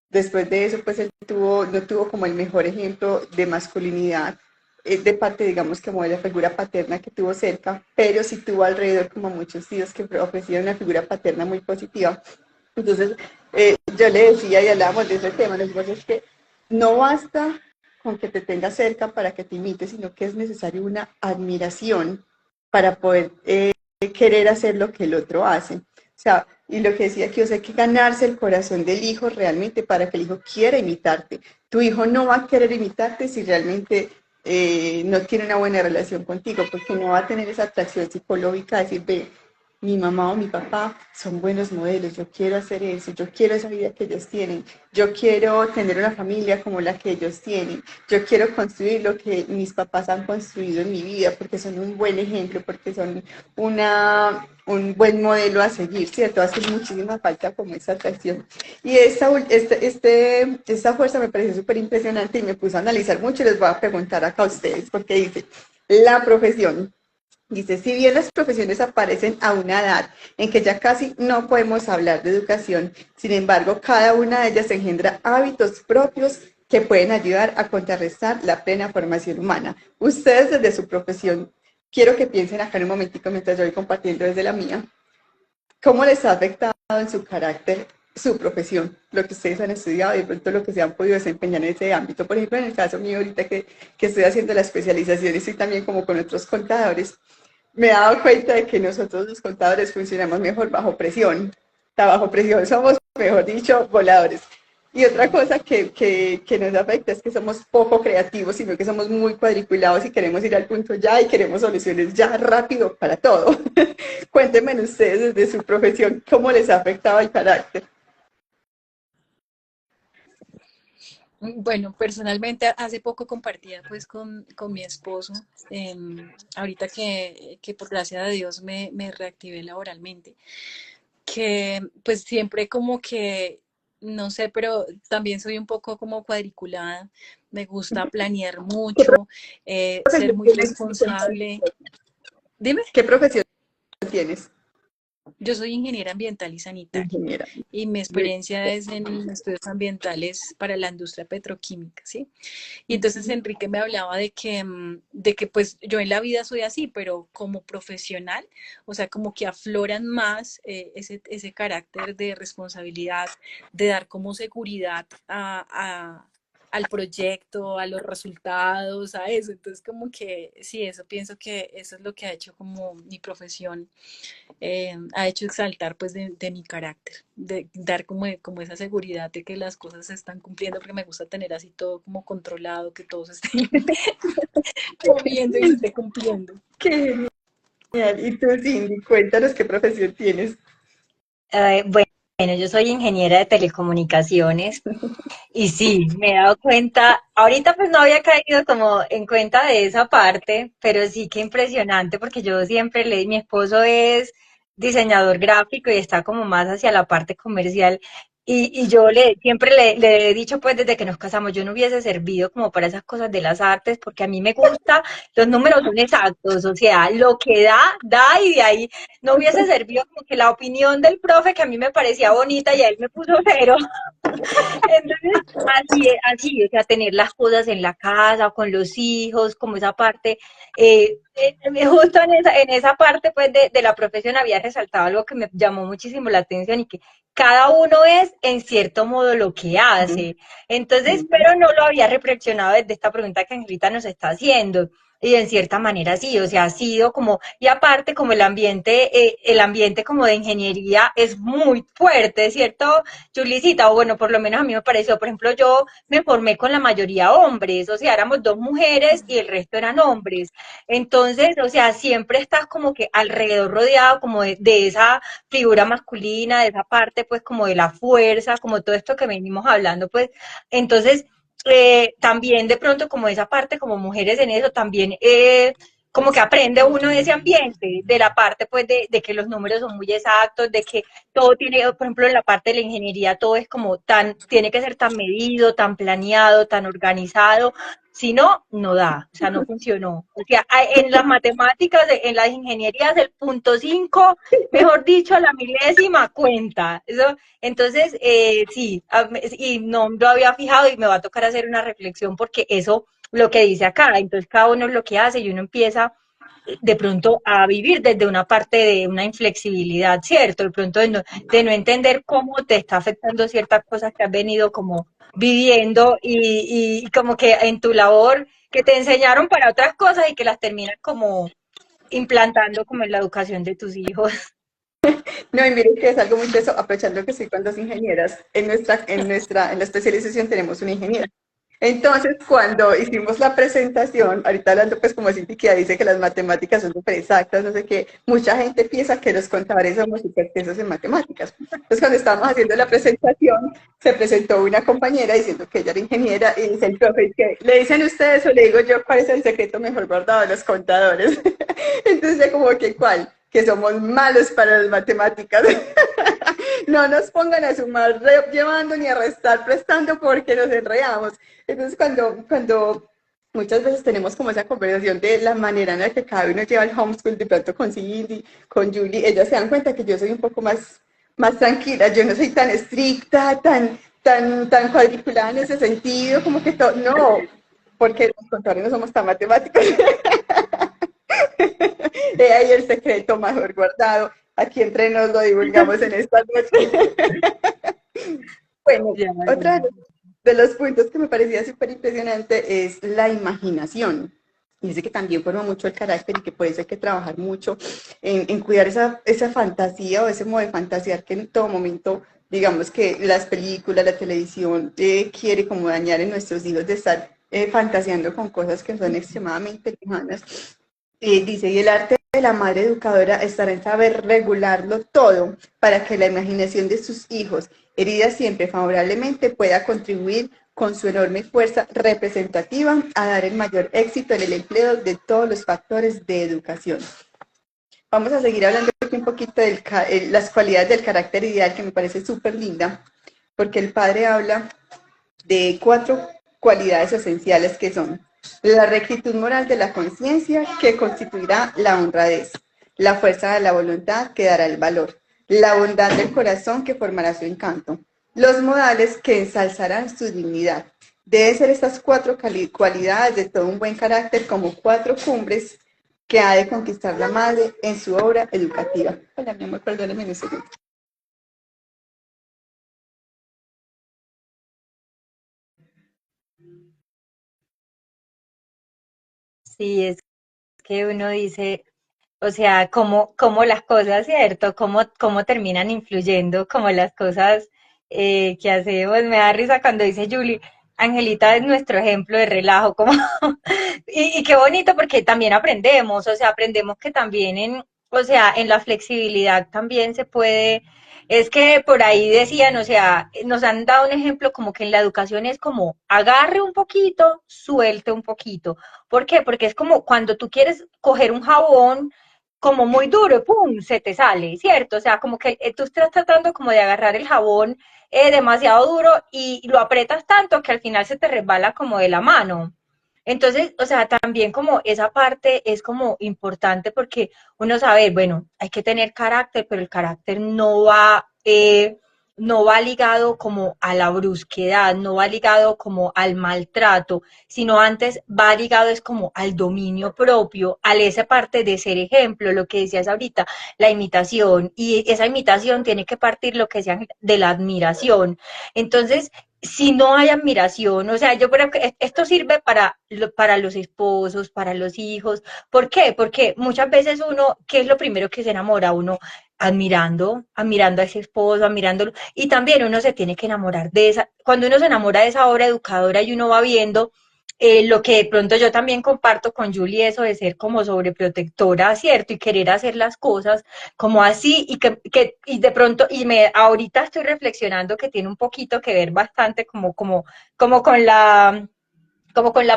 Speaker 1: Después de eso, pues él no tuvo como el mejor ejemplo de masculinidad de parte, digamos, como de la figura paterna que tuvo cerca, pero sí tuvo alrededor como muchos tíos que ofrecían una figura paterna muy positiva. Entonces, yo le decía y hablábamos de ese tema, lo que pasa es que no basta con que te tengas cerca para que te imite, sino que es necesario una admiración para poder querer hacer lo que el otro hace. O sea, y lo que decía que hay que ganarse el corazón del hijo realmente para que el hijo quiera imitarte. Tu hijo no va a querer imitarte si realmente no tiene una buena relación contigo, porque no va a tener esa atracción psicológica de decir, ve, mi mamá o mi papá son buenos modelos, yo quiero hacer eso, yo quiero esa vida que ellos tienen, yo quiero tener una familia como la que ellos tienen, yo quiero construir lo que mis papás han construido en mi vida, porque son un buen ejemplo, porque son un buen modelo a seguir, ¿cierto? Hace muchísima falta como esa atracción. Y esta fuerza me pareció súper impresionante y me puse a analizar mucho, y les voy a preguntar acá a ustedes, porque dice, la profesión. Dice, si bien las profesiones aparecen a una edad en que ya casi no podemos hablar de educación, sin embargo, cada una de ellas engendra hábitos propios que pueden ayudar a contrarrestar la plena formación humana. Ustedes desde su profesión, quiero que piensen acá en un momentico mientras yo voy compartiendo desde la mía, ¿cómo les ha afectado en su carácter su profesión, lo que ustedes han estudiado y de pronto lo que se han podido desempeñar en ese ámbito? Por ejemplo, en el caso mío ahorita que estoy haciendo la especialización y estoy también como con otros contadores, me he dado cuenta de que nosotros los contadores funcionamos mejor bajo presión. Bajo presión somos, mejor dicho, voladores. Y otra cosa que nos afecta es que somos poco creativos, sino que somos muy cuadriculados y queremos ir al punto ya y queremos soluciones ya rápido para todo. Cuéntenme ustedes desde su profesión cómo les ha afectado el carácter.
Speaker 3: Bueno, personalmente hace poco compartía pues con mi esposo, ahorita que por gracia de Dios me reactivé laboralmente, que pues siempre como que, no sé, pero también soy un poco como cuadriculada, me gusta planear
Speaker 1: ¿Qué
Speaker 3: mucho, ser
Speaker 1: profesión
Speaker 3: muy
Speaker 1: tienes?
Speaker 3: responsable. Dime.
Speaker 1: ¿Qué profesión tienes?
Speaker 3: Yo soy ingeniera ambiental y sanitaria
Speaker 1: ingeniera.
Speaker 3: y mi experiencia es en estudios ambientales para la industria petroquímica, ¿sí? Y entonces
Speaker 1: Ujú,
Speaker 3: Enrique me hablaba de que pues yo en la vida soy así, pero como profesional, o sea, como que afloran más ese carácter de responsabilidad, de dar como seguridad al proyecto, a los resultados, a eso. Entonces, como que sí, eso pienso que eso es lo que ha hecho como mi profesión, ha hecho exaltar pues de mi carácter, de dar como esa seguridad de que las cosas se están cumpliendo, porque me gusta tener así todo como controlado, que todo se esté moviendo y se esté cumpliendo.
Speaker 1: qué genial. Y tú, Cindy, cuéntanos qué profesión tienes.
Speaker 2: Bueno, yo soy ingeniera de telecomunicaciones y sí, me he dado cuenta, ahorita pues no había caído como en cuenta de esa parte, pero sí que impresionante porque yo siempre mi esposo es diseñador gráfico y está como más hacia la parte comercial y yo siempre le he dicho pues desde que nos casamos, yo no hubiese servido como para esas cosas de las artes porque a mí me gusta, los números son exactos, o sea, lo que da, da y de ahí no hubiese servido como que la opinión del profe que a mí me parecía bonita y a él me puso cero. Entonces, así, o sea, tener las cosas en la casa, con los hijos, como esa parte, justo en esa parte pues de la profesión había resaltado algo que me llamó muchísimo la atención y que cada uno es en cierto modo lo que
Speaker 1: Ujú,
Speaker 2: hace. Entonces,
Speaker 1: ujú.
Speaker 2: pero no lo había reflexionado desde esta pregunta que Angelita nos está haciendo. Y en cierta manera sí, o sea, ha sido como, y aparte como el ambiente como de ingeniería es muy fuerte, ¿cierto? Chulicita, o bueno, por lo menos a mí me pareció, por ejemplo, yo me formé con la mayoría hombres, o sea, éramos dos mujeres y el resto eran hombres. Entonces, o sea, siempre estás como que alrededor rodeado como de esa figura masculina, de esa parte pues como de la fuerza, como todo esto que venimos hablando, pues, entonces, también de pronto como esa parte como mujeres en eso, también como que aprende uno de ese ambiente, de la parte pues de que los números son muy exactos, de que todo tiene, por ejemplo, en la parte de la ingeniería, todo es como tan, tiene que ser tan medido, tan planeado, tan organizado. Si no, no da, o sea, no funcionó. O sea, en las matemáticas, en las ingenierías, el punto 5, mejor dicho, la milésima cuenta. Eso, entonces, sí, y no lo había fijado y me va a tocar hacer una reflexión porque eso, lo que dice acá, entonces cada uno es lo que hace y uno empieza de pronto a vivir desde una parte de una inflexibilidad, ¿cierto? De pronto de no entender cómo te está afectando ciertas cosas que has venido como viviendo y como que en tu labor que te enseñaron para otras cosas y que las terminas como implantando como en la educación de tus hijos.
Speaker 1: No, y miren que es algo muy teso, aprovechando que estoy con dos ingenieras, en la especialización tenemos una ingeniera. Entonces, cuando hicimos la presentación, ahorita hablando pues como Cindy que dice que las matemáticas son súper exactas, no sé qué, mucha gente piensa que los contadores somos súper tesos en matemáticas. Entonces, cuando estábamos haciendo la presentación, se presentó una compañera diciendo que ella era ingeniera y dice el profe, que ¿le dicen ustedes o le digo yo cuál es el secreto mejor guardado de los contadores? Entonces, como que cuál, que somos malos para las matemáticas. No nos pongan a sumar llevando ni a restar prestando porque nos enredamos. Entonces, cuando muchas veces tenemos como esa conversación de la manera en la que cada uno lleva el homeschool, de pronto con Cindy, con Julie, ellas se dan cuenta que yo soy un poco más tranquila, yo no soy tan estricta, tan cuadriculada en ese sentido, como que todo, no, porque los contadores no somos tan matemáticos. De ahí el secreto mejor guardado. Aquí entre nos lo divulgamos en esta noche. Bueno,
Speaker 2: Ya,
Speaker 1: otro de los puntos que me parecía súper impresionante es la imaginación. Y dice que también forma mucho el carácter y que por eso hay que trabajar mucho en cuidar esa fantasía o ese modo de fantasear que en todo momento, digamos que las películas, la televisión quiere como dañar en nuestros hijos de estar fantaseando con cosas que son extremadamente lejanas. Dice, y el arte de la madre educadora estará en saber regularlo todo para que la imaginación de sus hijos, herida siempre favorablemente, pueda contribuir con su enorme fuerza representativa a dar el mayor éxito en el empleo de todos los factores de educación. Vamos a seguir hablando aquí un poquito de las cualidades del carácter ideal, que me parece súper linda, porque el padre habla de 4 cualidades esenciales que son la rectitud moral de la conciencia, que constituirá la honradez, la fuerza de la voluntad que dará el valor, la bondad del corazón que formará su encanto, los modales que ensalzarán su dignidad. Deben ser estas cuatro cualidades de todo un buen carácter como cuatro cumbres que ha de conquistar la madre en su obra educativa. Hola, mi amor, perdóneme un segundo.
Speaker 2: Sí, es que uno dice, o sea, cómo las cosas, ¿cierto? Cómo terminan influyendo, como las cosas que hacemos. Me da risa cuando dice Julie, Angelita es nuestro ejemplo de relajo, como, y qué bonito porque también aprendemos, o sea, aprendemos que también o sea, en la flexibilidad también se puede, es que por ahí decían, o sea, nos han dado un ejemplo como que en la educación es como agarre un poquito, suelte un poquito. ¿Por qué? Porque es como cuando tú quieres coger un jabón como muy duro, ¡pum!, se te sale, ¿cierto? O sea, como que tú estás tratando como de agarrar el jabón demasiado duro y lo aprietas tanto que al final se te resbala como de la mano. Entonces, o sea, también como esa parte es como importante porque uno sabe, bueno, hay que tener carácter, pero el carácter no va ligado como a la brusquedad, no va ligado como al maltrato, sino antes va ligado es como al dominio propio, a esa parte de ser ejemplo, lo que decías ahorita, la imitación, y esa imitación tiene que partir lo que decían de la admiración. Entonces, si no hay admiración, o sea, yo creo que esto sirve para los esposos, para los hijos. ¿Por qué? Porque muchas veces uno, ¿qué es lo primero que se enamora? Uno admirando a ese esposo, admirándolo. Y también uno se tiene que enamorar de esa, cuando uno se enamora de esa obra educadora y uno va viendo lo que de pronto yo también comparto con Julie, eso de ser como sobreprotectora, ¿cierto? Y querer hacer las cosas como así y de pronto, ahorita estoy reflexionando que tiene un poquito que ver bastante como como con la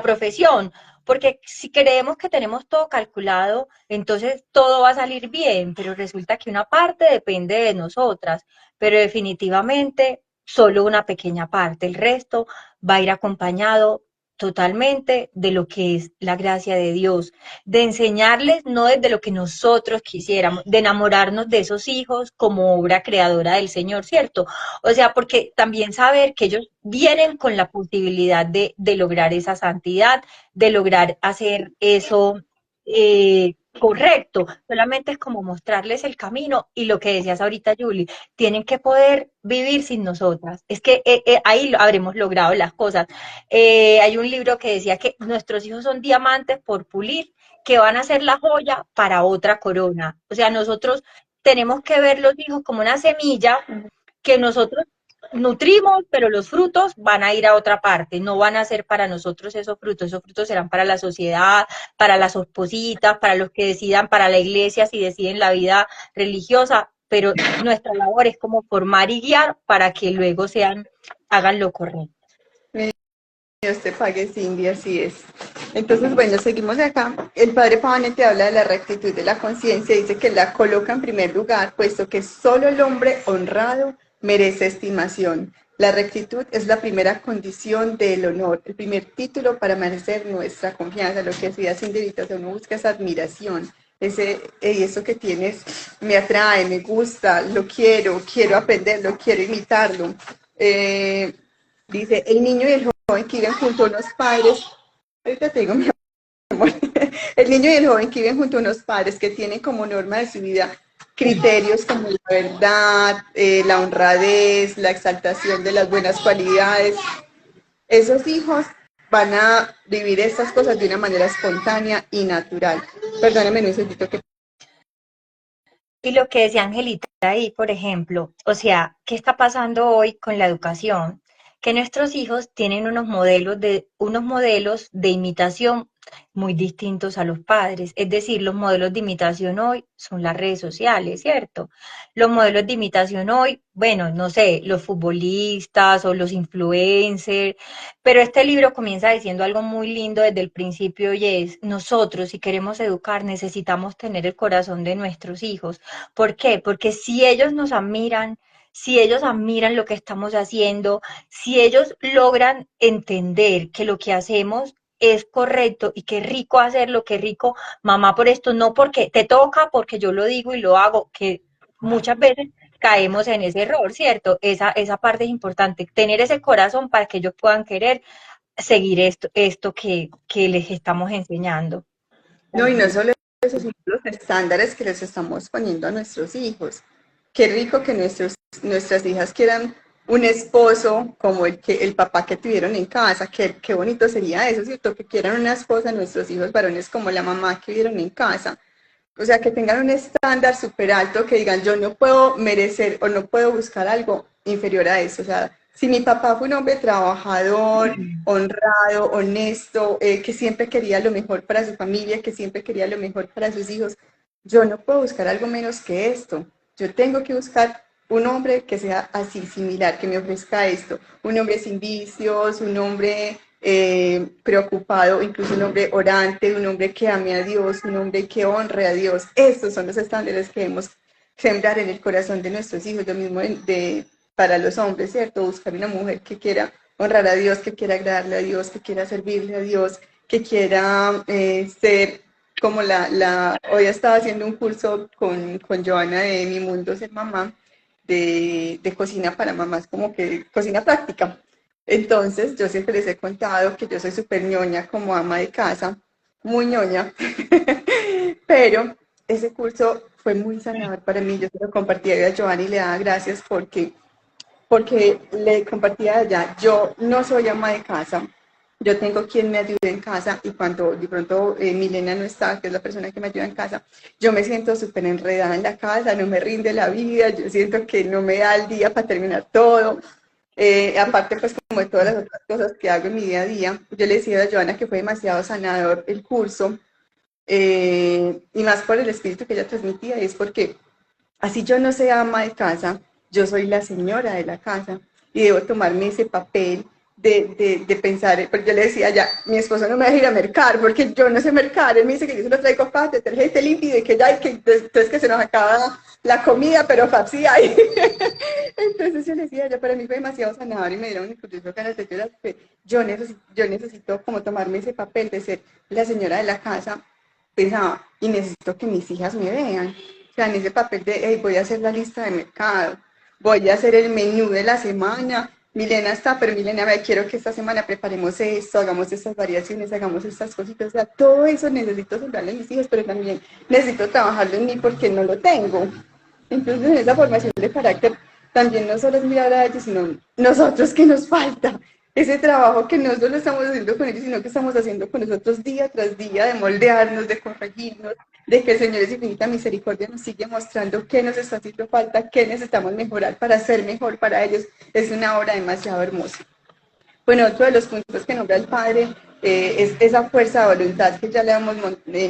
Speaker 2: profesión, porque si creemos que tenemos todo calculado, entonces todo va a salir bien, pero resulta que una parte depende de nosotras, pero definitivamente solo una pequeña parte, el resto va a ir acompañado totalmente de lo que es la gracia de Dios, de enseñarles no desde lo que nosotros quisiéramos, de enamorarnos de esos hijos como obra creadora del Señor, ¿cierto? O sea, porque también saber que ellos vienen con la posibilidad de lograr esa santidad, de lograr hacer eso correcto. Solamente es como mostrarles el camino y lo que decías ahorita, Julie, tienen que poder vivir sin nosotras. Es que ahí habremos logrado las cosas. Hay un libro que decía que nuestros hijos son diamantes por pulir, que van a ser la joya para otra corona. O sea, nosotros tenemos que ver los hijos como una semilla que nosotros nutrimos, pero los frutos van a ir a otra parte, no van a ser para nosotros esos frutos serán para la sociedad, para las espositas, para los que decidan, para la iglesia, si deciden la vida religiosa, pero nuestra labor es como formar y guiar para que luego hagan lo correcto.
Speaker 1: Dios te pague, Cindy, así es. Entonces, bueno, seguimos acá. El padre Pavanete habla de la rectitud de la conciencia, dice que la coloca en primer lugar, puesto que solo el hombre honrado merece estimación. La rectitud es la primera condición del honor, el primer título para merecer nuestra confianza. Lo que decía Cindy ahorita, o sea, uno busca esa admiración, eso que tienes me atrae, me gusta, lo quiero aprenderlo, quiero imitarlo. Dice, el niño y el joven que viven junto a unos padres, ahorita te digo, mi amor, el niño y el joven que viven junto a unos padres que tienen como norma de su vida criterios como la verdad, la honradez, la exaltación de las buenas cualidades, esos hijos van a vivir estas cosas de una manera espontánea y natural. Perdóneme un segundito que...
Speaker 2: Y lo que decía Angelita ahí, por ejemplo, o sea, ¿qué está pasando hoy con la educación? Que nuestros hijos tienen unos modelos de imitación muy distintos a los padres. Es decir, los modelos de imitación hoy son las redes sociales, ¿cierto? Los modelos de imitación hoy, bueno, no sé, los futbolistas o los influencers, pero este libro comienza diciendo algo muy lindo desde el principio y es, nosotros si queremos educar necesitamos tener el corazón de nuestros hijos. ¿Por qué? Porque si ellos nos admiran, si ellos admiran lo que estamos haciendo, si ellos logran entender que lo que hacemos es correcto y qué rico hacerlo, qué rico, mamá, por esto, no porque te toca, porque yo lo digo y lo hago, que muchas veces caemos en ese error, ¿cierto? Esa parte es importante, tener ese corazón para que ellos puedan querer seguir esto que les estamos enseñando.
Speaker 1: No, y no solo eso, sino los estándares que les estamos poniendo a nuestros hijos. Qué rico que nuestras hijas quieran un esposo como el papá que tuvieron en casa. Qué bonito sería eso, ¿cierto? Que quieran una esposa nuestros hijos varones como la mamá que vieron en casa. O sea, que tengan un estándar súper alto, que digan, yo no puedo merecer o no puedo buscar algo inferior a eso. O sea, si mi papá fue un hombre trabajador, honrado, honesto, que siempre quería lo mejor para su familia, que siempre quería lo mejor para sus hijos, yo no puedo buscar algo menos que esto. Yo tengo que buscar un hombre que sea así, similar, que me ofrezca esto. Un hombre sin vicios, un hombre preocupado, incluso un hombre orante, un hombre que ame a Dios, un hombre que honre a Dios. Estos son los estándares que debemos sembrar en el corazón de nuestros hijos, lo mismo para los hombres, ¿cierto? Buscar una mujer que quiera honrar a Dios, que quiera agradarle a Dios, que quiera servirle a Dios, que quiera ser como hoy estaba haciendo un curso con Joana de Mi Mundo Ser Mamá, de cocina para mamás, como que cocina práctica. Entonces, yo siempre les he contado que yo soy súper ñoña como ama de casa, muy ñoña, pero ese curso fue muy sanador para mí. Yo se lo compartía a Joana y le daba gracias porque le compartía allá, yo no soy ama de casa, yo tengo quien me ayude en casa y cuando de pronto Milena no está, que es la persona que me ayuda en casa, yo me siento súper enredada en la casa, no me rinde la vida, yo siento que no me da el día para terminar todo. Aparte, pues como de todas las otras cosas que hago en mi día a día, yo le decía a Joana que fue demasiado sanador el curso, y más por el espíritu que ella transmitía, y es porque así yo no sea ama de casa, yo soy la señora de la casa y debo tomarme ese papel de pensar, porque yo le decía ya, mi esposo no me deja ir a mercar porque yo no sé mercar, él me dice que yo se lo traigo para detergente limpio y que ya, que entonces que se nos acaba la comida, pero sí hay. Entonces yo le decía, ya para mí fue demasiado sanador y me dieron incluso ganas de llorar, porque yo necesito como tomarme ese papel de ser la señora de la casa, pensaba, y necesito que mis hijas me vean. O sea, en ese papel de, hey, voy a hacer la lista de mercado, voy a hacer el menú de la semana. Milena está, pero Milena, me quiero que esta semana preparemos esto, hagamos estas variaciones, hagamos estas cositas. O sea, todo eso necesito sembrarle a mis hijos, pero también necesito trabajarlo en mí porque no lo tengo. Entonces, en esa formación de carácter, también no solo es mirar a ellos, sino nosotros que nos falta. Ese trabajo que no solo estamos haciendo con ellos, sino que estamos haciendo con nosotros día tras día, de moldearnos, de corregirnos, de que el Señor es infinita misericordia nos sigue mostrando qué nos está haciendo falta, qué necesitamos mejorar para ser mejor para ellos. Es una obra demasiado hermosa. Bueno, otro de los puntos que nombra el Padre es esa fuerza de voluntad que ya le hemos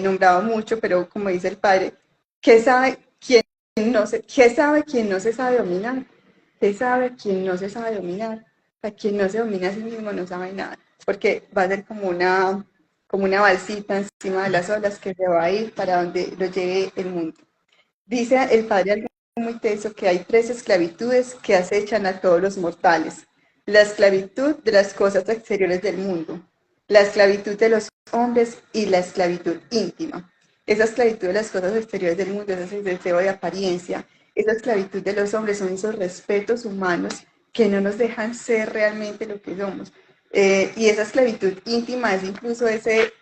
Speaker 1: nombrado mucho, pero como dice el Padre, ¿qué sabe quién no se sabe dominar? ¿Qué sabe quién no se sabe dominar? A quien no se domina a sí mismo no sabe nada, porque va a ser como una balsita encima de las olas que se va a ir para donde lo lleve el mundo. Dice el Padre algo muy teso, que hay tres esclavitudes que acechan a todos los mortales. La esclavitud de las cosas exteriores del mundo, la esclavitud de los hombres y la esclavitud íntima. Esa esclavitud de las cosas exteriores del mundo es ese deseo de apariencia. Esa esclavitud de los hombres son esos respetos humanos que no nos dejan ser realmente lo que somos. Y esa esclavitud íntima es incluso ese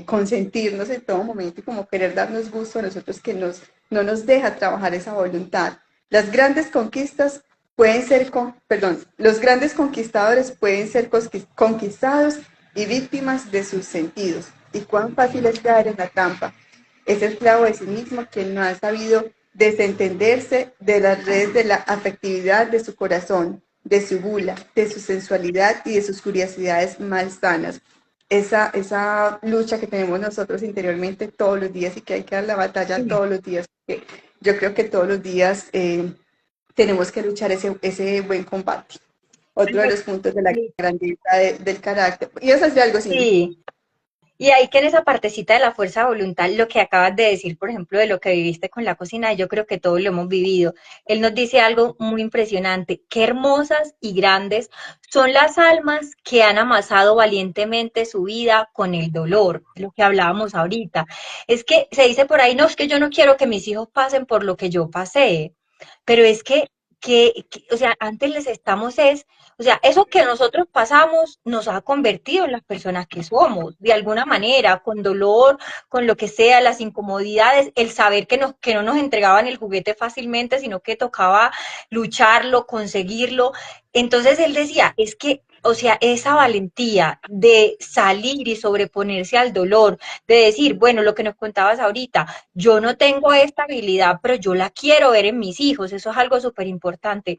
Speaker 1: consentirnos en todo momento y como querer darnos gusto a nosotros que no nos deja trabajar esa voluntad. Las grandes conquistas pueden ser, los grandes conquistadores pueden ser conquistados y víctimas de sus sentidos. Y cuán fácil es caer en la trampa. Es esclavo de sí mismo quien no ha sabido desentenderse de las redes de la afectividad de su corazón, de su gula, de su sensualidad y de sus curiosidades malsanas. Esa lucha que tenemos nosotros interiormente todos los días y que hay que dar la batalla todos los días. Porque yo creo que todos los días tenemos que luchar ese buen combate. Otro de los puntos de la grandeza del carácter. ¿Y eso es de algo, Cindy?
Speaker 2: Sí. Y ahí que en esa partecita de la fuerza de voluntad, lo que acabas de decir, por ejemplo, de lo que viviste con la cocina, yo creo que todos lo hemos vivido. Él nos dice algo muy impresionante, qué hermosas y grandes son las almas que han amasado valientemente su vida con el dolor, lo que hablábamos ahorita. Es que se dice por ahí, no, es que yo no quiero que mis hijos pasen por lo que yo pasé, pero es o sea, antes les estamos o sea, eso que nosotros pasamos nos ha convertido en las personas que somos, de alguna manera, con dolor, con lo que sea, las incomodidades, el saber que no nos entregaban el juguete fácilmente, sino que tocaba lucharlo, conseguirlo. Entonces él decía, es que, o sea, esa valentía de salir y sobreponerse al dolor, de decir, bueno, lo que nos contabas ahorita, yo no tengo esta habilidad, pero yo la quiero ver en mis hijos, eso es algo súper importante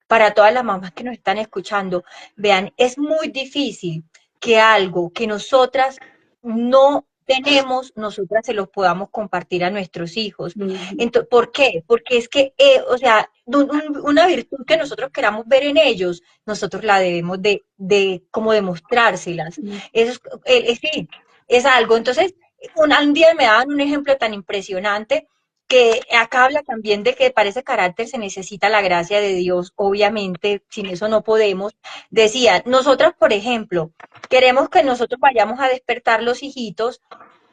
Speaker 2: para todas las mamás que nos están escuchando. Vean, es muy difícil que algo que nosotras no tenemos, nosotras se los podamos compartir a nuestros hijos.
Speaker 1: Ujú.
Speaker 2: Entonces, ¿por qué? Porque es que, o sea, una virtud que nosotros queramos ver en ellos, nosotros la debemos de como demostrárselas. Eso es, sí, es algo. Entonces, un día me daban un ejemplo tan impresionante que acá habla también de que para ese carácter se necesita la gracia de Dios, obviamente, sin eso no podemos. Decía, nosotras, por ejemplo, queremos que nosotros vayamos a despertar los hijitos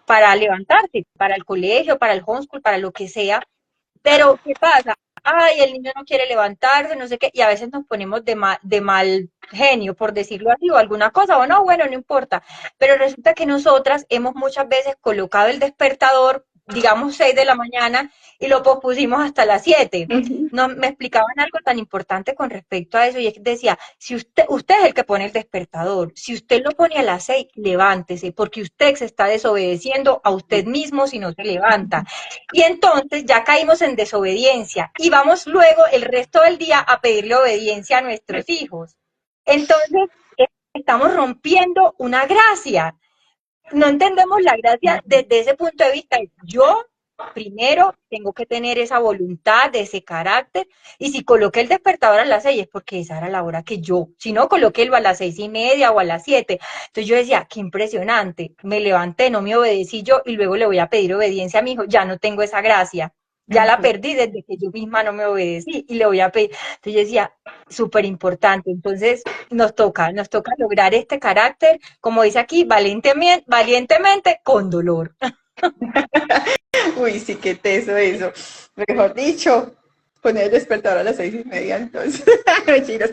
Speaker 2: para levantarse, para el colegio, para el homeschool, para lo que sea, pero ¿qué pasa? Ay, el niño no quiere levantarse, no sé qué, y a veces nos ponemos de mal genio, por decirlo así, o alguna cosa, o no, bueno, no importa. Pero resulta que nosotras hemos muchas veces colocado el despertador, digamos 6 de la mañana, y lo pospusimos hasta las 7.
Speaker 1: Ujú.
Speaker 2: No, me explicaban algo tan importante con respecto a eso, y es que decía, si usted es el que pone el despertador, si usted lo pone a las 6, levántese, porque usted se está desobedeciendo a usted mismo si no se levanta. Y entonces ya caímos en desobediencia y vamos luego el resto del día a pedirle obediencia a nuestros hijos. Entonces, estamos rompiendo una gracia. No entendemos la gracia desde ese punto de vista. Yo primero tengo que tener esa voluntad, de ese carácter, y si coloqué el despertador a las 6 es porque esa era la hora que yo, si no coloqué a las 6:30 o a las 7. Entonces yo decía, qué impresionante, me levanté, no me obedecí yo y luego le voy a pedir obediencia a mi hijo, ya no tengo esa gracia, ya la
Speaker 1: Ujú.
Speaker 2: perdí desde que yo misma no me obedecí y le voy a pedir. Entonces yo decía, súper importante, entonces nos toca lograr este carácter, como dice aquí, valientemente, valientemente con dolor.
Speaker 1: Uy, sí, qué teso eso. Mejor dicho, poner el despertador a las 6:30, entonces. Mentiras.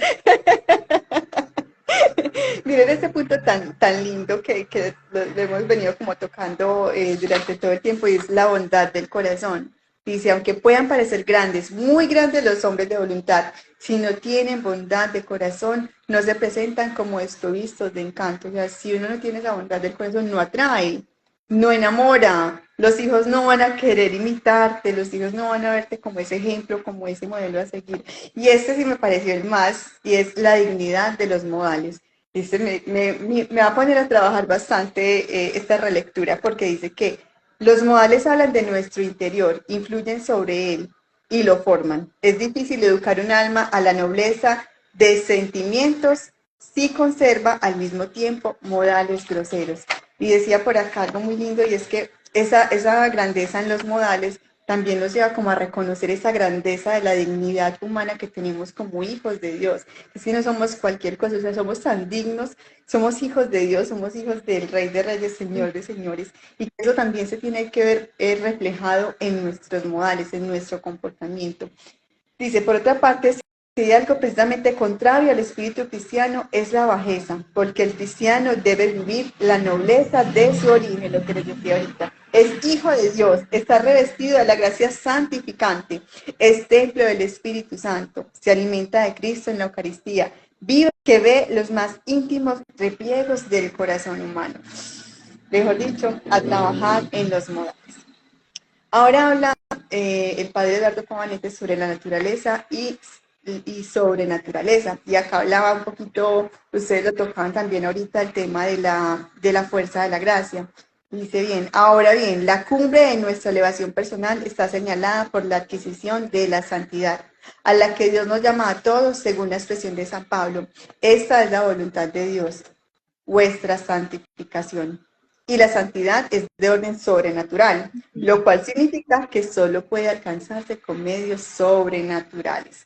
Speaker 1: Miren este punto tan lindo que lo hemos venido como tocando durante todo el tiempo y es la bondad del corazón. Dice, aunque puedan parecer grandes, muy grandes los hombres de voluntad, si no tienen bondad de corazón, no se presentan como desprovistos de encanto. O sea, si uno no tiene esa bondad del corazón, no atrae, no enamora. Los hijos no van a querer imitarte, los hijos no van a verte como ese ejemplo, como ese modelo a seguir. Y este sí me pareció el más, y es la dignidad de los modales. Dice, me va a poner a trabajar bastante esta relectura porque dice que los modales hablan de nuestro interior, influyen sobre él y lo forman. Es difícil educar un alma a la nobleza de sentimientos si conserva al mismo tiempo modales groseros. Y decía por acá algo muy lindo y es que esa grandeza en los modales también nos lleva como a reconocer esa grandeza de la dignidad humana que tenemos como hijos de Dios. Es que no somos cualquier cosa, o sea, somos tan dignos, somos hijos de Dios, somos hijos del Rey de Reyes, Señor de Señores, y eso también se tiene que ver reflejado en nuestros modales, en nuestro comportamiento. Dice, por otra parte, si hay algo precisamente contrario al espíritu cristiano es la bajeza, porque el cristiano debe vivir la nobleza de su origen, lo que les decía ahorita. Es hijo de Dios, está revestido de la gracia santificante, es templo del Espíritu Santo, se alimenta de Cristo en la Eucaristía, vive que ve los más íntimos repliegos del corazón humano. Mejor dicho, a trabajar en los modales. Ahora habla el padre Eduardo Cabanete sobre la naturaleza y sobrenaturaleza. Y acá hablaba un poquito, ustedes lo tocaban también ahorita, el tema de la fuerza de la gracia. Dice bien, ahora bien, la cumbre de nuestra elevación personal está señalada por la adquisición de la santidad, a la que Dios nos llama a todos según la expresión de San Pablo. Esta es la voluntad de Dios, vuestra santificación. y la santidad es de orden sobrenatural, lo cual significa que solo puede alcanzarse con medios sobrenaturales.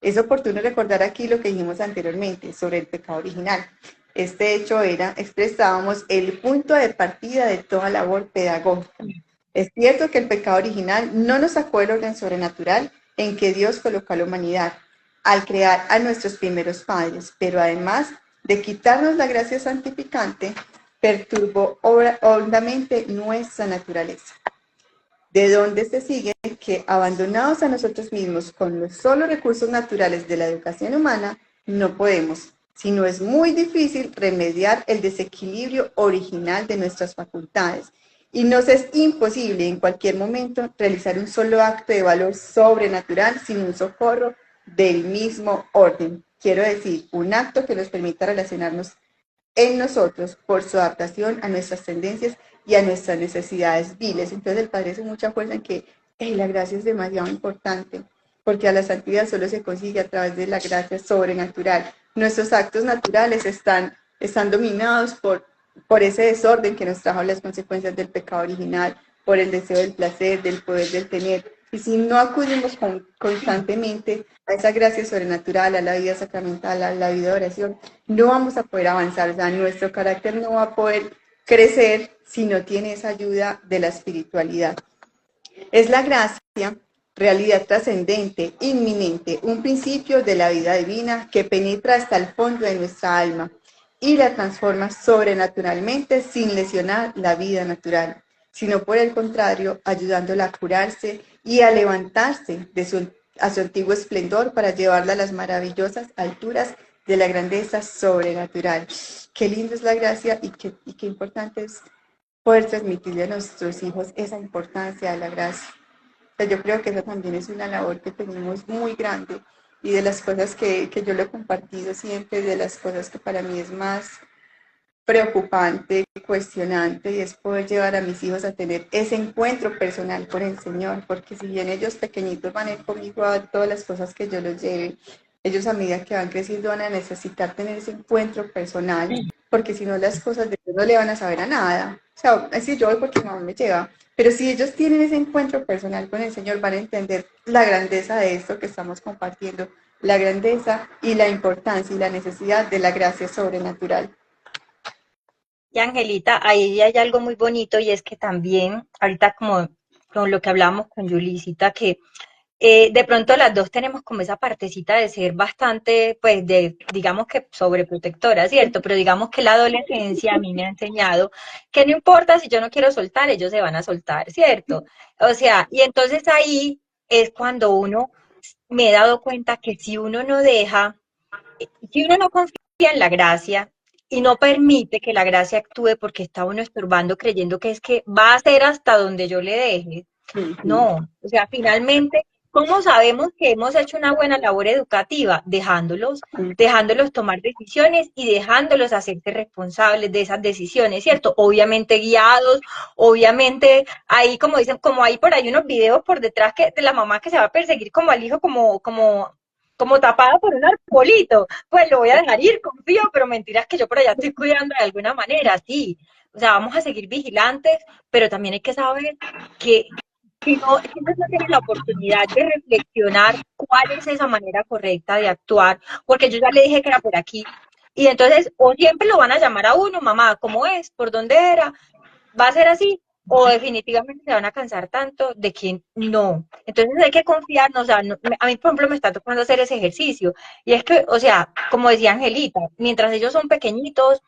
Speaker 1: Es oportuno recordar aquí lo que dijimos anteriormente sobre el pecado original. Este hecho expresábamos, el punto de partida de toda labor pedagógica. Es cierto que el pecado original no nos sacó del orden sobrenatural en que Dios colocó a la humanidad al crear a nuestros primeros padres, pero además de quitarnos la gracia santificante, perturbó hondamente nuestra naturaleza. De donde se sigue que, abandonados a nosotros mismos con los solos recursos naturales de la educación humana, no podemos, sino es muy difícil remediar el desequilibrio original de nuestras facultades, y nos es imposible en cualquier momento realizar un solo acto de valor sobrenatural sin un socorro del mismo orden. Quiero decir, un acto que nos permita relacionarnos en nosotros por su adaptación a nuestras tendencias y a nuestras necesidades viles. Entonces el Padre hace mucha fuerza en que la gracia es demasiado importante, porque a la santidad solo se consigue a través de la gracia sobrenatural. Nuestros actos naturales están dominados por ese desorden que nos trajo las consecuencias del pecado original, por el deseo del placer, del poder, del tener. Y si no acudimos constantemente a esa gracia sobrenatural, a la vida sacramental, a la vida de oración, no vamos a poder avanzar. O sea, nuestro carácter no va a poder crecer si no tiene esa ayuda de la espiritualidad. Es la gracia, realidad trascendente, inminente, un principio de la vida divina que penetra hasta el fondo de nuestra alma y la transforma sobrenaturalmente sin lesionar la vida natural, sino por el contrario, ayudándola a curarse y a levantarse a su antiguo esplendor para llevarla a las maravillosas alturas de la grandeza sobrenatural. Qué lindo es la gracia y qué importante es poder transmitirle a nuestros hijos esa importancia de la gracia. O sea, yo creo que eso también es una labor que tenemos muy grande, y de las cosas que yo lo he compartido siempre, de las cosas que para mí es más preocupante, cuestionante, y es poder llevar a mis hijos a tener ese encuentro personal con el Señor, porque si bien ellos pequeñitos van a ir conmigo a todas las cosas que yo los lleve, ellos a medida que van creciendo van a necesitar tener ese encuentro personal, porque si no las cosas de Dios no le van a saber a nada. O sea, es decir, yo voy porque mi mamá me lleva, pero si ellos tienen ese encuentro personal con el Señor, van a entender la grandeza de esto que estamos compartiendo, la grandeza y la importancia y la necesidad de la gracia sobrenatural.
Speaker 2: Y Angelita, ahí hay algo muy bonito y es que también, ahorita como con lo que hablamos con Yulisita, que de pronto las dos tenemos como esa partecita de ser bastante, pues, digamos que sobreprotectora, ¿cierto? Pero digamos que la adolescencia a mí me ha enseñado que no importa si yo no quiero soltar, ellos se van a soltar, ¿cierto? O sea, y entonces ahí es cuando uno me he dado cuenta que si uno no deja, si uno no confía en la gracia y no permite que la gracia actúe porque está uno estorbando creyendo que es que va a ser hasta donde yo le deje, no, o sea, finalmente, ¿cómo sabemos que hemos hecho una buena labor educativa? Dejándolos tomar decisiones y dejándolos hacerse responsables de esas decisiones, ¿cierto? Obviamente guiados, obviamente ahí como dicen, como hay por ahí unos videos por detrás que de la mamá que se va a perseguir como al hijo como tapada por un arbolito, pues lo voy a dejar ir, confío, pero mentiras que yo por allá estoy cuidando de alguna manera, sí. O sea, vamos a seguir vigilantes, pero también hay que saber que si no tiene la oportunidad de reflexionar cuál es esa manera correcta de actuar, porque yo ya le dije que era por aquí, y entonces o siempre lo van a llamar a uno, mamá, ¿cómo es? ¿Por dónde era? ¿Va a ser así? O definitivamente se van a cansar tanto de que no. Entonces hay que confiar, o sea, a mí, por ejemplo, me está tocando hacer ese ejercicio. Y es que, o sea, como decía Angelita, mientras ellos son pequeñitos,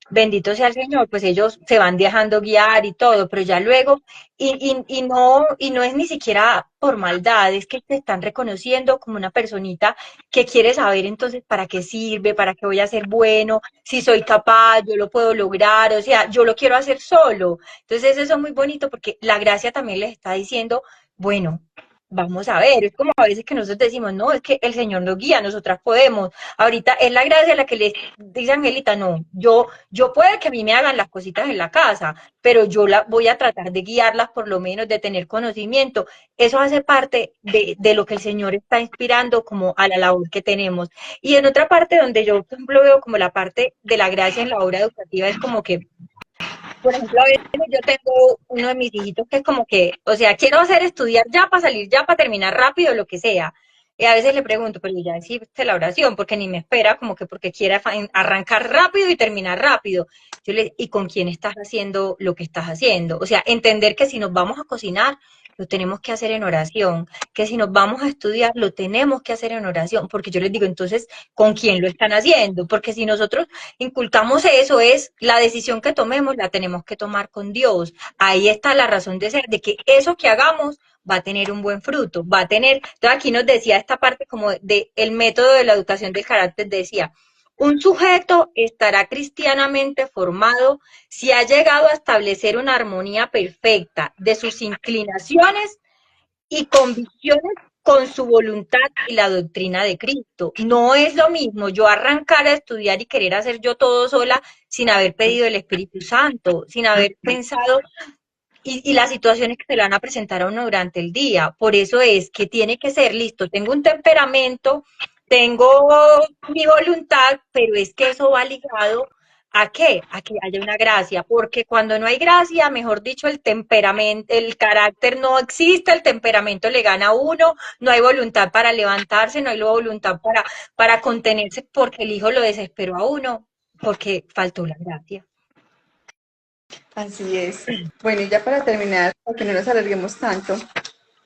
Speaker 2: bendito sea el Señor, pues ellos se van dejando guiar y todo, pero ya luego, y no es ni siquiera por maldad, es que te están reconociendo como una personita que quiere saber entonces para qué sirve, para qué voy a ser bueno, si soy capaz, yo lo puedo lograr, o sea, yo lo quiero hacer solo. Entonces eso es muy bonito porque la gracia también les está diciendo, bueno, vamos a ver, es como a veces que nosotros decimos, no, es que el Señor nos guía, nosotras podemos. Ahorita es la gracia la que les dice Angelita, no, yo puede que a mí me hagan las cositas en la casa, pero yo voy a tratar de guiarlas por lo menos, de tener conocimiento. Eso hace parte de lo que el Señor está inspirando como a la labor que tenemos. Y en otra parte donde yo, por ejemplo, veo como la parte de la gracia en la obra educativa es como que por ejemplo, a veces yo tengo uno de mis hijitos que es como que, o sea, quiero hacer estudiar ya para salir ya, para terminar rápido, lo que sea. Y a veces le pregunto, pero ya hiciste la oración, porque ni me espera, como que porque quiere arrancar rápido y terminar rápido. ¿Y con quién estás haciendo lo que estás haciendo? O sea, entender que si nos vamos a cocinar, lo tenemos que hacer en oración, que si nos vamos a estudiar, lo tenemos que hacer en oración, porque yo les digo, entonces, ¿con quién lo están haciendo? Porque si nosotros inculcamos eso, es la decisión que tomemos, la tenemos que tomar con Dios. Ahí está la razón de ser, de que eso que hagamos va a tener un buen fruto, va a tener, entonces aquí nos decía esta parte como de el método de la educación del carácter, decía, un sujeto estará cristianamente formado si ha llegado a establecer una armonía perfecta de sus inclinaciones y convicciones con su voluntad y la doctrina de Cristo. No es lo mismo yo arrancar a estudiar y querer hacer yo todo sola sin haber pedido el Espíritu Santo, sin haber pensado y las situaciones que se le van a presentar a uno durante el día. Por eso es que tiene que ser listo. Tengo un temperamento, tengo mi voluntad, pero es que eso va ligado ¿a qué? A que haya una gracia, porque cuando no hay gracia, mejor dicho, el temperamento, el carácter no existe, el temperamento le gana a uno, no hay voluntad para levantarse, no hay voluntad para contenerse porque el hijo lo desesperó a uno, porque faltó la gracia.
Speaker 1: Así es. Bueno, y ya para terminar, para que no nos alarguemos tanto,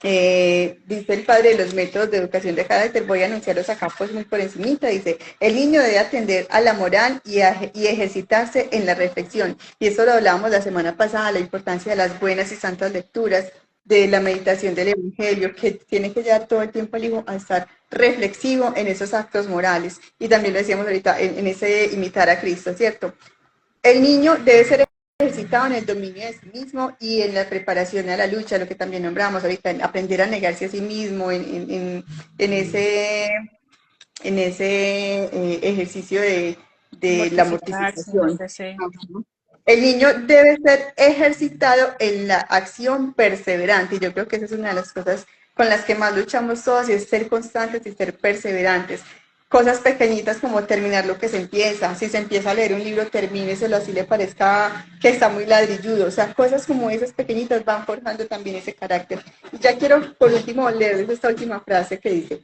Speaker 1: dice el padre de los métodos de educación de carácter, voy a anunciarlos acá pues muy por encimita, dice, el niño debe atender a la moral y ejercitarse en la reflexión. Y eso lo hablábamos la semana pasada, la importancia de las buenas y santas lecturas, de la meditación del Evangelio, que tiene que llevar todo el tiempo al hijo a estar reflexivo en esos actos morales. Y también lo decíamos ahorita, en ese imitar a Cristo, ¿cierto? El niño debe ser ejercitado en el dominio de sí mismo y en la preparación a la lucha, lo que también nombramos ahorita, en aprender a negarse a sí mismo, en ese ejercicio de la
Speaker 3: Mortificarse,
Speaker 1: mortificación.
Speaker 3: ofrecer.
Speaker 1: El niño debe ser ejercitado en la acción perseverante, y yo creo que esa es una de las cosas con las que más luchamos todos, y es ser constantes y ser perseverantes. Cosas pequeñitas como terminar lo que se empieza. Si se empieza a leer un libro, termíneselo así le parezca que está muy ladrilludo. O sea, cosas como esas pequeñitas van forjando también ese carácter. Y ya quiero, por último, leerles esta última frase que dice: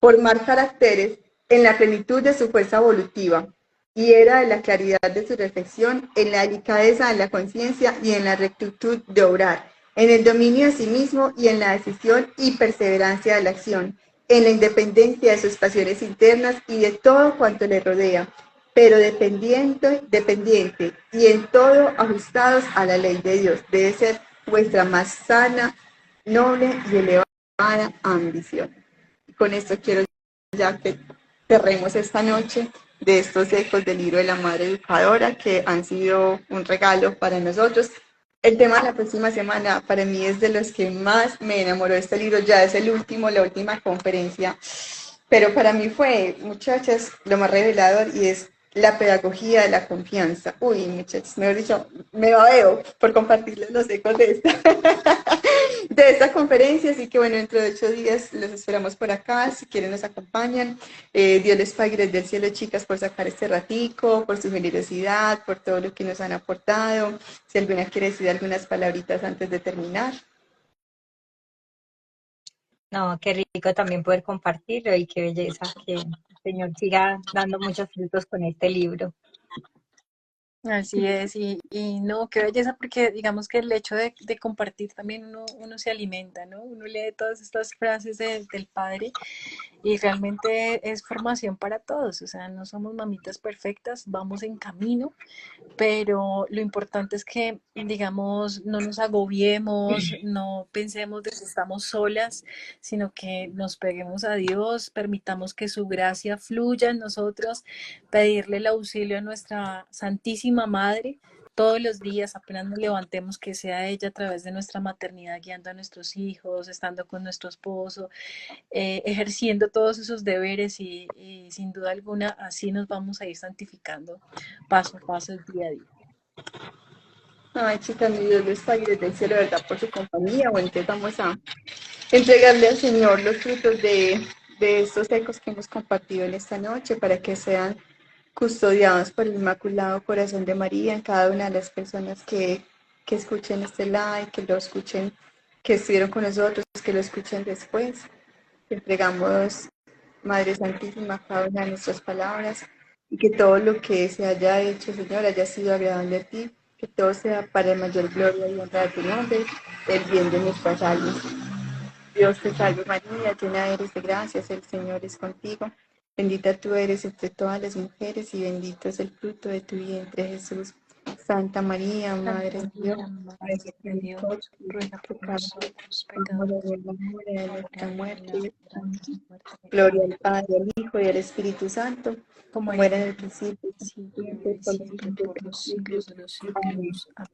Speaker 1: formar caracteres en la plenitud de su fuerza evolutiva, y era de la claridad de su reflexión, en la delicadeza de la conciencia y en la rectitud de obrar, en el dominio de sí mismo y en la decisión y perseverancia de la acción, en la independencia de sus pasiones internas y de todo cuanto le rodea, pero dependiente y en todo ajustados a la ley de Dios. Debe ser vuestra más sana, noble y elevada ambición. Con esto quiero ya que cerremos esta noche de estos ecos del libro de la Madre Educadora, que han sido un regalo para nosotros. El tema de la próxima semana para mí es de los que más me enamoró de este libro, ya es el último, la última conferencia, pero para mí fue, muchachas, lo más revelador, y es la pedagogía de la confianza. Uy, muchachos, mejor dicho, me babeo por compartirles los ecos de esta conferencia, así que bueno, dentro de 8 días los esperamos por acá, si quieren nos acompañan. Dios les pague desde el cielo, chicas, por sacar este ratico, por su generosidad, por todo lo que nos han aportado. Si alguna quiere decir algunas palabritas antes de terminar.
Speaker 2: No, qué rico también poder compartirlo y qué belleza que el Señor siga dando muchos frutos con este libro.
Speaker 3: Así es, y no, qué belleza, porque digamos que el hecho de compartir también uno se alimenta, ¿no? Uno lee todas estas frases del Padre y realmente es formación para todos, o sea, no somos mamitas perfectas, vamos en camino, pero lo importante es que, digamos, no nos agobiemos, no pensemos de que estamos solas, sino que nos peguemos a Dios, permitamos que su gracia fluya en nosotros, pedirle el auxilio a nuestra Santísima Madre todos los días, apenas nos levantemos, que sea ella a través de nuestra maternidad guiando a nuestros hijos, estando con nuestro esposo, ejerciendo todos esos deberes y sin duda alguna así nos vamos a ir santificando paso a paso, día a día.
Speaker 1: Ay, chicas, mi Dios les pague desde el cielo, ¿verdad? Por su compañía. Bueno, entonces vamos a entregarle al Señor los frutos de estos ecos que hemos compartido en esta noche, para que sean custodiados por el Inmaculado Corazón de María, en cada una de las personas que escuchen este live, que lo escuchen, que estuvieron con nosotros, que lo escuchen después. Te entregamos, Madre Santísima, cada una de nuestras palabras y que todo lo que se haya hecho, Señor, haya sido agradable a ti, que todo sea para la mayor gloria y honra de tu nombre, el bien de nuestras almas. Dios te salve María, llena eres de gracias, el Señor es contigo. Bendita tú eres entre todas las mujeres y bendito es el fruto de tu vientre, Jesús. Santa María, Madre
Speaker 3: Santa
Speaker 1: de Dios,
Speaker 3: María, Madre
Speaker 1: ruega por
Speaker 3: de
Speaker 1: nosotros,
Speaker 3: Dios, ruega por
Speaker 1: pecadores,
Speaker 3: nosotros,
Speaker 1: ahora
Speaker 3: pecadores,
Speaker 1: y en la hora de
Speaker 3: ahora
Speaker 1: nuestra
Speaker 3: y en la
Speaker 1: muerte.
Speaker 3: hora de
Speaker 1: Amén.
Speaker 3: nuestra muerte.
Speaker 1: Gloria
Speaker 3: Amén.
Speaker 1: al Padre, al Hijo y al Espíritu Santo,
Speaker 3: Como
Speaker 1: como
Speaker 3: era
Speaker 1: era
Speaker 3: en
Speaker 1: en
Speaker 3: el
Speaker 1: el principio,
Speaker 3: principio,
Speaker 1: siempre,
Speaker 3: ahora y
Speaker 1: por los
Speaker 3: siempre,
Speaker 1: siglos
Speaker 3: por
Speaker 1: de los
Speaker 3: los
Speaker 1: siglos.
Speaker 3: siglos de los
Speaker 1: Amén.
Speaker 3: siglos. Amén.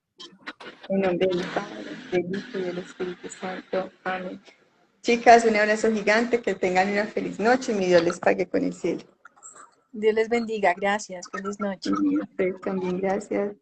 Speaker 1: En nombre del Padre, del Hijo y del Espíritu Santo. Amén. Chicas, un abrazo gigante, que tengan una feliz noche y mi Dios les pague con el cielo.
Speaker 3: Dios les bendiga. Gracias. Feliz noche.
Speaker 1: Y a ustedes también, gracias.